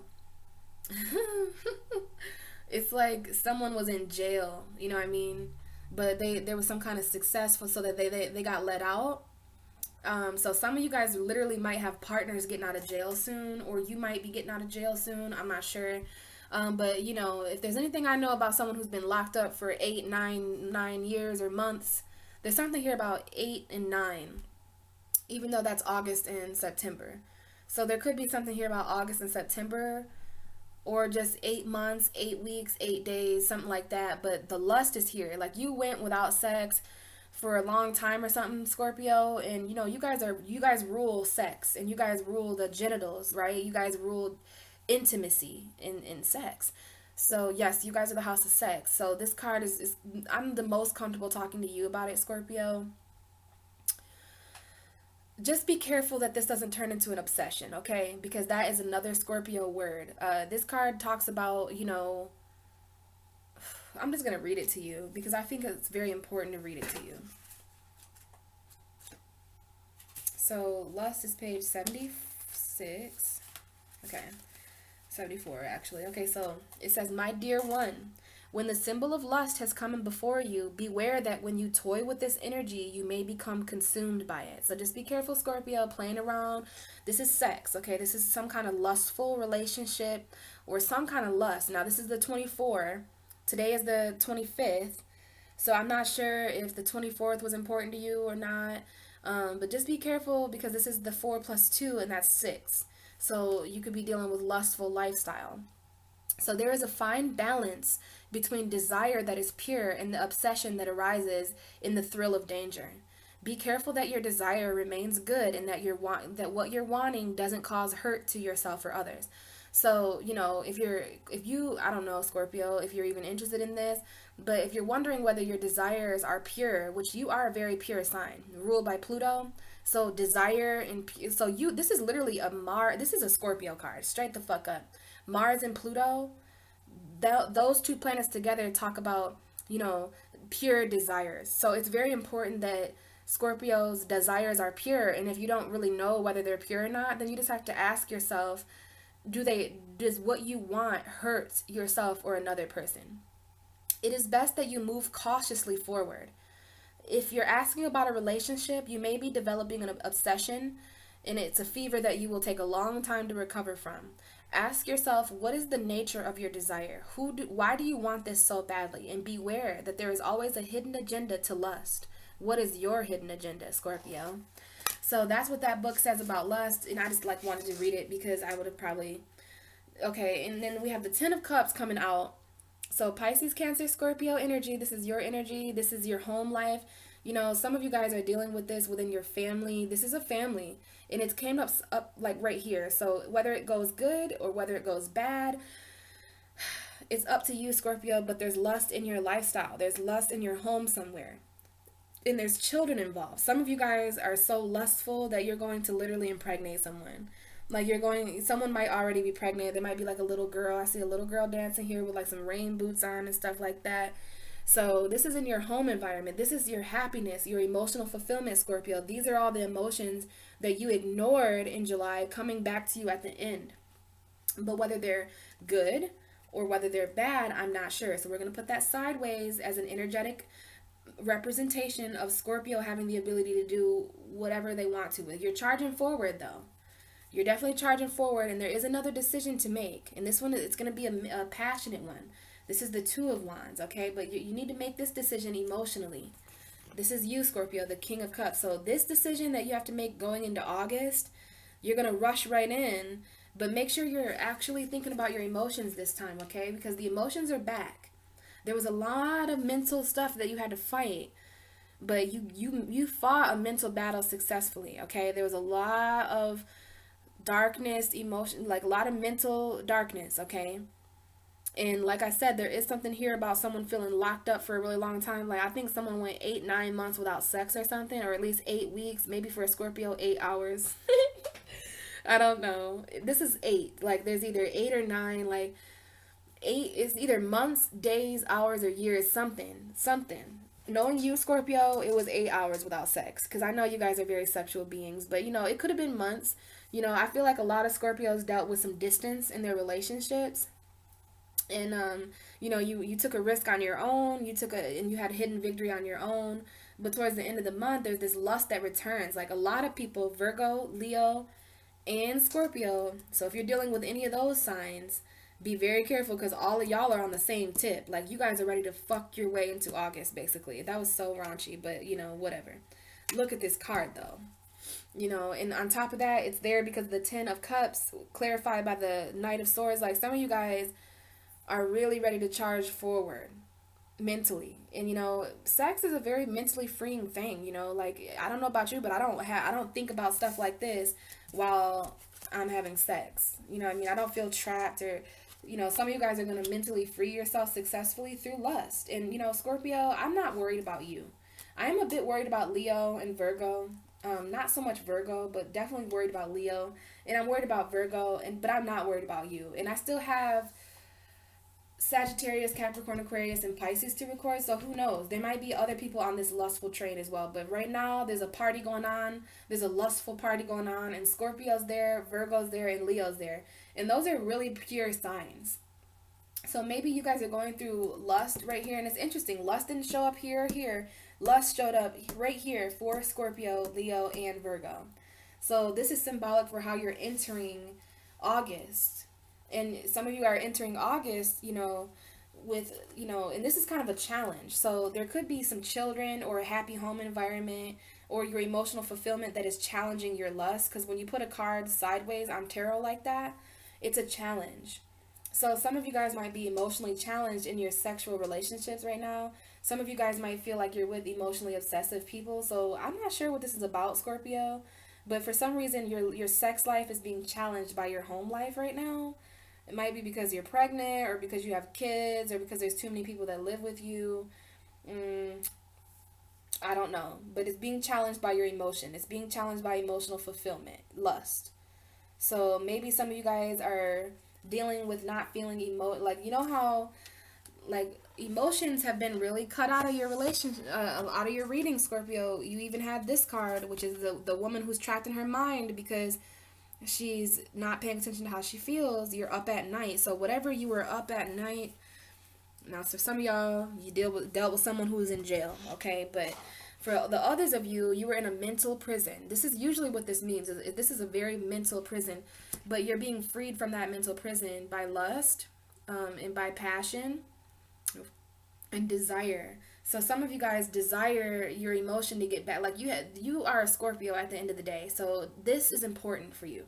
It's like someone was in jail, you know what I mean? But there was some kind of success so that they got let out. So some of you guys literally might have partners getting out of jail soon, or you might be getting out of jail soon. I'm not sure. But you know, if there's anything I know about someone who's been locked up for 9 years or months, there's something here about 8 and 9, even though that's August and September. So there could be something here about August and September, or just 8 months, 8 weeks, 8 days, something like that. But the lust is here. Like, you went without sex for a long time or something, Scorpio, and you know, you guys rule sex, and you guys rule the genitals, right? You guys rule intimacy in sex. So yes, you guys are the house of sex. So this card is I'm the most comfortable talking to you about it, Scorpio. Just be careful that this doesn't turn into an obsession, okay? Because that is another Scorpio word. This card talks about, you know, I'm just going to read it to you because I think it's very important to read it to you. So, lust is page 76. Okay. 74, actually. Okay, so it says, "My dear one, when the symbol of lust has come before you, beware that when you toy with this energy, you may become consumed by it." So just be careful, Scorpio, playing around. This is sex, okay? This is some kind of lustful relationship or some kind of lust. Now, this is the 24. Today is the 25th. So I'm not sure if the 24th was important to you or not. But just be careful because this is the 4 plus 2, and that's 6. So you could be dealing with lustful lifestyle. So there is a fine balance between desire that is pure and the obsession that arises in the thrill of danger. Be careful that your desire remains good and that that what you're wanting doesn't cause hurt to yourself or others. So, you know, if you, I don't know, Scorpio, if you're even interested in this, but if you're wondering whether your desires are pure, which you are a very pure sign, ruled by Pluto. So desire and so you, this is literally this is a Scorpio card, straight the fuck up. Mars and Pluto, those two planets together talk about, you know, pure desires. So it's very important that Scorpio's desires are pure. And if you don't really know whether they're pure or not, then you just have to ask yourself, does what you want hurt yourself or another person? It is best that you move cautiously forward. If you're asking about a relationship, you may be developing an obsession, and it's a fever that you will take a long time to recover from. Ask yourself, what is the nature of your desire? Why do you want this so badly? And beware that there is always a hidden agenda to lust. What is your hidden agenda, Scorpio? So that's what that book says about lust, and I just like wanted to read it because I would have probably... Okay, and then we have the 10 of Cups coming out. So Pisces, Cancer, Scorpio energy, this is your energy. This is your home life. You know, some of you guys are dealing with this within your family. This is a family, and it came up like right here. So whether it goes good or whether it goes bad, it's up to you, Scorpio, but there's lust in your lifestyle. There's lust in your home somewhere. And there's children involved. Some of you guys are so lustful that you're going to literally impregnate someone. Like someone might already be pregnant. There might be like a little girl. I see a little girl dancing here with like some rain boots on and stuff like that. So this is in your home environment. This is your happiness, your emotional fulfillment, Scorpio. These are all the emotions that you ignored in July coming back to you at the end. But whether they're good or whether they're bad, I'm not sure. So we're going to put that sideways as an energetic representation of Scorpio having the ability to do whatever they want to. You're charging forward, though. You're definitely charging forward, and there is another decision to make. And this one, it's going to be a passionate one. This is the 2 of Wands, okay? But you need to make this decision emotionally. This is you, Scorpio, the King of Cups. So this decision that you have to make going into August, you're going to rush right in, but make sure you're actually thinking about your emotions this time, okay? Because the emotions are back. There was a lot of mental stuff that you had to fight, but you fought a mental battle successfully, okay? There was a lot of darkness, emotion, like a lot of mental darkness, okay? And like I said, there is something here about someone feeling locked up for a really long time. Like I think someone went 8-9 months without sex or something, or at least 8 weeks, maybe for a Scorpio 8 hours. I don't know. This is 8. Like there's either 8 or 9. Like 8 is either months, days, hours, or years. Something. Knowing you, Scorpio, it was 8 hours without sex. Because I know you guys are very sexual beings, but you know it could have been months. You know, I feel like a lot of Scorpios dealt with some distance in their relationships. And, you know, you took a risk on your own. And you had a hidden victory on your own. But towards the end of the month, there's this lust that returns. Like a lot of people, Virgo, Leo, and Scorpio. So if you're dealing with any of those signs, Be very careful because all of y'all are on the same tip. Like, you guys are ready to fuck your way into August, basically. That was so raunchy, but, you know, whatever. Look at this card, though. You know, and on top of that, it's there because the Ten of Cups, clarified by the Knight of Swords. Like, some of you guys are really ready to charge forward mentally. And, you know, sex is a very mentally freeing thing, you know. Like, I don't know about you, but I don't think about stuff like this while I'm having sex. You know what I mean? I don't feel trapped or, you know, some of you guys are going to mentally free yourself successfully through lust. And, you know, Scorpio, I'm not worried about you. I am a bit worried about Leo and Virgo. Not so much Virgo, but definitely worried about Leo. And I'm worried about Virgo, but I'm not worried about you. And I still have Sagittarius, Capricorn, Aquarius, and Pisces to record. So who knows? There might be other people on this lustful train as well. But right now, there's a party going on. There's a lustful party going on. And Scorpio's there, Virgo's there, and Leo's there. And those are really pure signs. So maybe you guys are going through lust right here. And it's interesting. Lust didn't show up here or here. Lust showed up right here for Scorpio, Leo, and Virgo. So this is symbolic for how you're entering August. And some of you are entering August, you know, with, you know, and this is kind of a challenge. So there could be some children or a happy home environment or your emotional fulfillment that is challenging your lust. Because when you put a card sideways on tarot like that, it's a challenge. So some of you guys might be emotionally challenged in your sexual relationships right now. Some of you guys might feel like you're with emotionally obsessive people. So I'm not sure what this is about, Scorpio. But for some reason, your sex life is being challenged by your home life right now. It might be because you're pregnant or because you have kids or because there's too many people that live with you. I don't know. But it's being challenged by your emotion. It's being challenged by emotional fulfillment, lust. So maybe some of you guys are dealing with not feeling like, you know how, like, emotions have been really cut out of your relationship, out of your reading, Scorpio. You even had this card, which is the woman who's trapped in her mind because she's not paying attention to how she feels. You're up at night. So whatever you were up at night, now for some of y'all, you dealt with someone who's in jail, okay? But for the others of you, you were in a mental prison. This is usually what this means. This is a very mental prison, but you're being freed from that mental prison by lust, and by passion and desire. So some of you guys desire your emotion to get back. Like, you are a Scorpio at the end of the day. So this is important for you.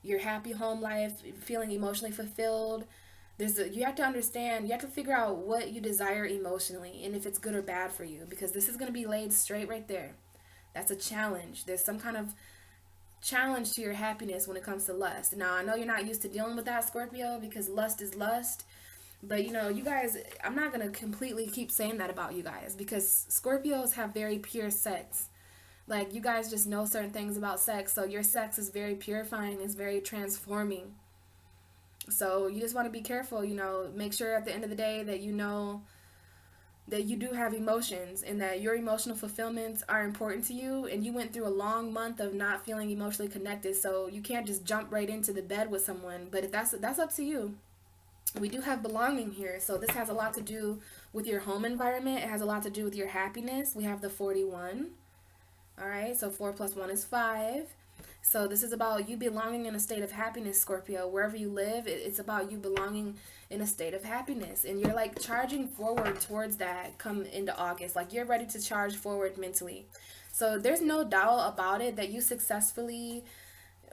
Your happy home life, feeling emotionally fulfilled. You have to understand, you have to figure out what you desire emotionally and if it's good or bad for you, because this is going to be laid straight right there. That's a challenge. There's some kind of challenge to your happiness when it comes to lust. Now, I know you're not used to dealing with that, Scorpio, because lust is lust. But, you know, you guys, I'm not going to completely keep saying that about you guys, because Scorpios have very pure sex. Like, you guys just know certain things about sex, so your sex is very purifying, it's very transforming. So you just want to be careful, you know, make sure at the end of the day that you know that you do have emotions and that your emotional fulfillments are important to you, and you went through a long month of not feeling emotionally connected, so you can't just jump right into the bed with someone. But if that's up to you. We do have belonging here, so this has a lot to do with your home environment. It has a lot to do with your happiness. We have the 41. All right, so 4 plus 1 is 5. So this is about you belonging in a state of happiness, Scorpio. Wherever you live, it's about you belonging in a state of happiness. And you're like charging forward towards that come into August. Like, you're ready to charge forward mentally. So there's no doubt about it that you successfully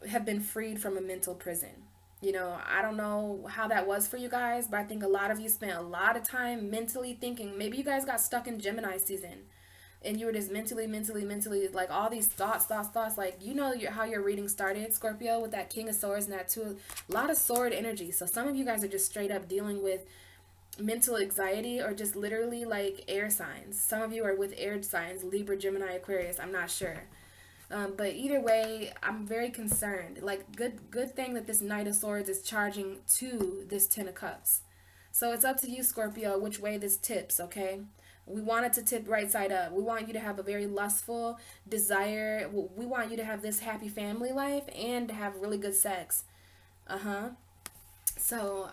have been freed from a mental prison. You know, I don't know how that was for you guys, but I think a lot of you spent a lot of time mentally thinking. Maybe you guys got stuck in Gemini season and you were just mentally, like all these thoughts. Like, you know how your reading started, Scorpio, with that King of Swords and that a lot of sword energy. So some of you guys are just straight up dealing with mental anxiety or just literally like air signs. Some of you are with air signs, Libra, Gemini, Aquarius. I'm not sure. But either way, I'm very concerned. Like, good thing that this Knight of Swords is charging to this Ten of Cups. So it's up to you, Scorpio, which way this tips, okay? We want it to tip right side up. We want you to have a very lustful desire. We want you to have this happy family life and to have really good sex. So,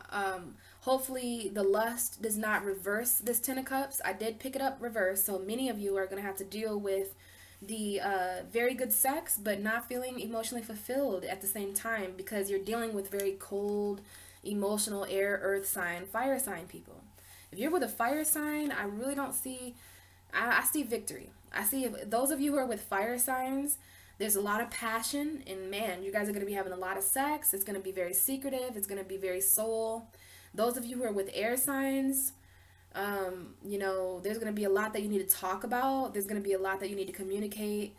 hopefully the lust does not reverse this Ten of Cups. I did pick it up reverse, so many of you are going to have to deal with the very good sex but not feeling emotionally fulfilled at the same time, because you're dealing with very cold emotional air, earth sign, fire sign people. If you're with a fire sign, I really don't see, I see victory. I see those of you who are with fire signs, there's a lot of passion, and man, you guys are going to be having a lot of sex. It's going to be very secretive. It's going to be very soul. Those of you who are with air signs, you know, there's going to be a lot that you need to talk about. There's going to be a lot that you need to communicate.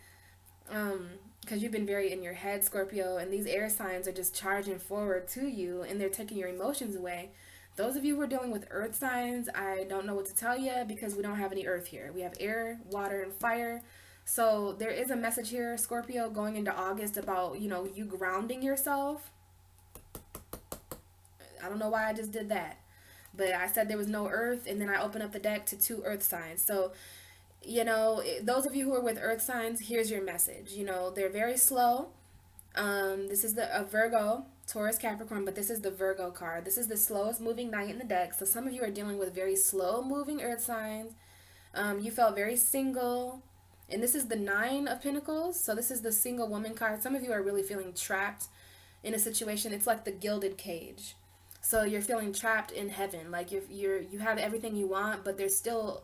Because you've been very in your head, Scorpio, and these air signs are just charging forward to you, and they're taking your emotions away. Those of you who are dealing with earth signs, I don't know what to tell you because we don't have any earth here. We have air, water, and fire. So there is a message here, Scorpio, going into August about, you know, you grounding yourself. I don't know why I just did that. But I said there was no earth, and then I opened up the deck to 2 earth signs. So, you know, those of you who are with earth signs, here's your message. You know, they're very slow. This is a Virgo, Taurus, Capricorn, but this is the Virgo card. This is the slowest moving knight in the deck. So some of you are dealing with very slow moving earth signs. You felt very single. And this is the 9 of Pentacles. So this is the single woman card. Some of you are really feeling trapped in a situation. It's like the gilded cage. So you're feeling trapped in heaven. Like you have everything you want, but there's still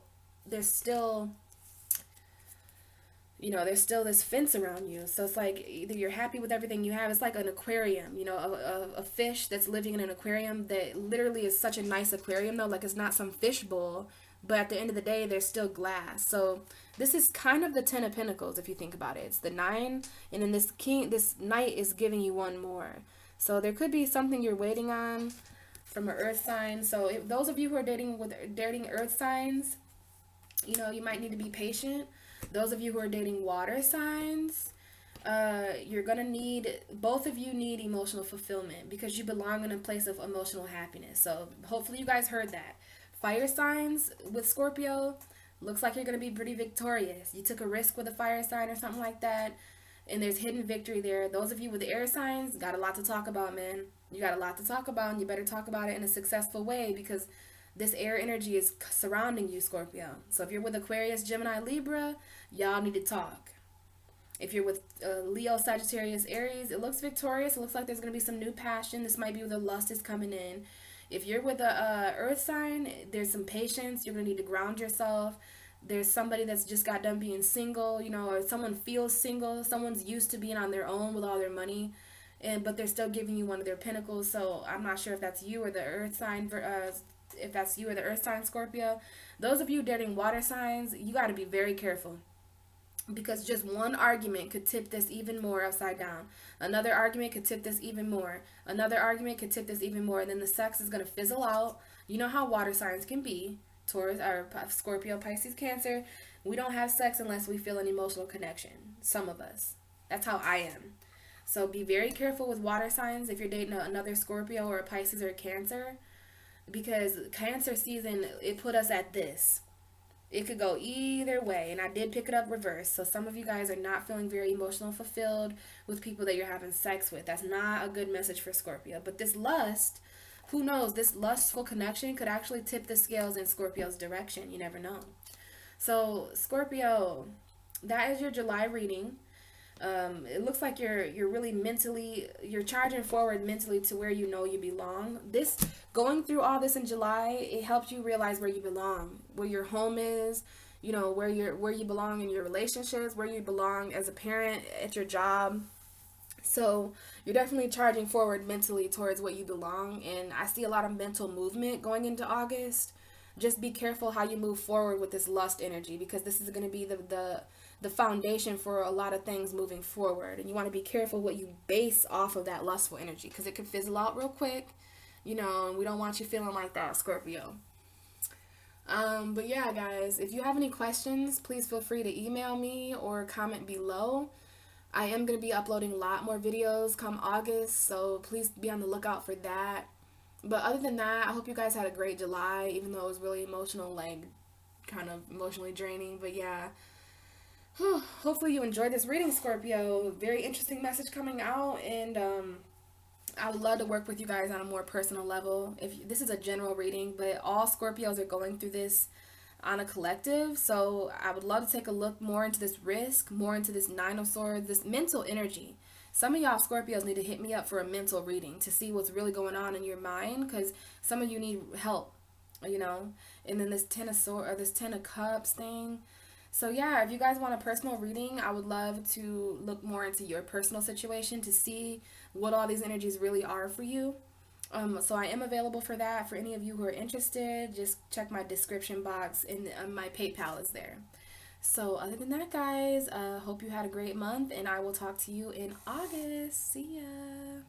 you know, there's still this fence around you. So it's like either you're happy with everything you have. It's like an aquarium, you know, a fish that's living in an aquarium that literally is such a nice aquarium though. Like it's not some fish bowl, but at the end of the day, there's still glass. So this is kind of the 10 of Pentacles if you think about it. It's the 9, and then this knight is giving you 1 more. So there could be something you're waiting on from an earth sign. So if those of you who are dating earth signs, you know, you might need to be patient. Those of you who are dating water signs, you're going to need, both of you need emotional fulfillment because you belong in a place of emotional happiness. So hopefully you guys heard that. Fire signs with Scorpio, looks like you're going to be pretty victorious. You took a risk with a fire sign or something like that, and there's hidden victory there. Those of you with air signs got a lot to talk about, man. You got a lot to talk about, and you better talk about it in a successful way because this air energy is surrounding you, Scorpio. So if you're with Aquarius, Gemini, Libra, y'all need to talk. If you're with Leo, Sagittarius, Aries, it looks victorious. It looks like there's going to be some new passion. This might be where the lust is coming in. If you're with a earth sign, there's some patience. You're going to need to ground yourself. There's somebody that's just got done being single, you know, or someone feels single. Someone's used to being on their own with all their money, but they're still giving you one of their pentacles. So I'm not sure if that's you or the earth sign, Scorpio. Those of you dating water signs, you got to be very careful because just one argument could tip this even more upside down. Another argument could tip this even more. Another argument could tip this even more. And then the sex is going to fizzle out. You know how water signs can be. Taurus or Scorpio, Pisces, Cancer. We don't have sex unless we feel an emotional connection. Some of us. That's how I am. So be very careful with water signs if you're dating another Scorpio or a Pisces or a Cancer. Because Cancer season, it put us at this. It could go either way, and I did pick it up reverse. So some of you guys are not feeling very emotional fulfilled with people that you're having sex with. That's not a good message for Scorpio. But this lust, who knows, this lustful connection could actually tip the scales in Scorpio's direction. You never know. So Scorpio, that is your July reading. It looks like you're really you're charging forward mentally to where you know you belong. This going through all this in July, it helps you realize where you belong, where your home is, you know, where you belong in your relationships, where you belong as a parent, at your job. So you're definitely charging forward mentally towards what you belong, and I see a lot of mental movement going into August. Just be careful how you move forward with this lust energy because this is going to be the foundation for a lot of things moving forward, and you want to be careful what you base off of that lustful energy because it could fizzle out real quick, you know, and we don't want you feeling like that, Scorpio. But yeah, guys, if you have any questions, please feel free to email me or comment below. I am going to be uploading a lot more videos come August, so please be on the lookout for that. But other than that, I hope you guys had a great July, even though it was really emotional, like kind of emotionally draining. But yeah, hopefully you enjoyed this reading, Scorpio. Very interesting message coming out, and I would love to work with you guys on a more personal level. This is a general reading, but all Scorpios are going through this on a collective, so I would love to take a look more into this risk, more into this 9 of Swords, this mental energy. some of y'all Scorpios need to hit me up for a mental reading to see what's really going on in your mind, because some of you need help, you know. And then this this 10 of cups thing. So yeah, if you guys want a personal reading, I would love to look more into your personal situation to see what all these energies really are for you. So I am available for that. For any of you who are interested, just check my description box, and my PayPal is there. So other than that, guys, hope you had a great month, and I will talk to you in August. See ya.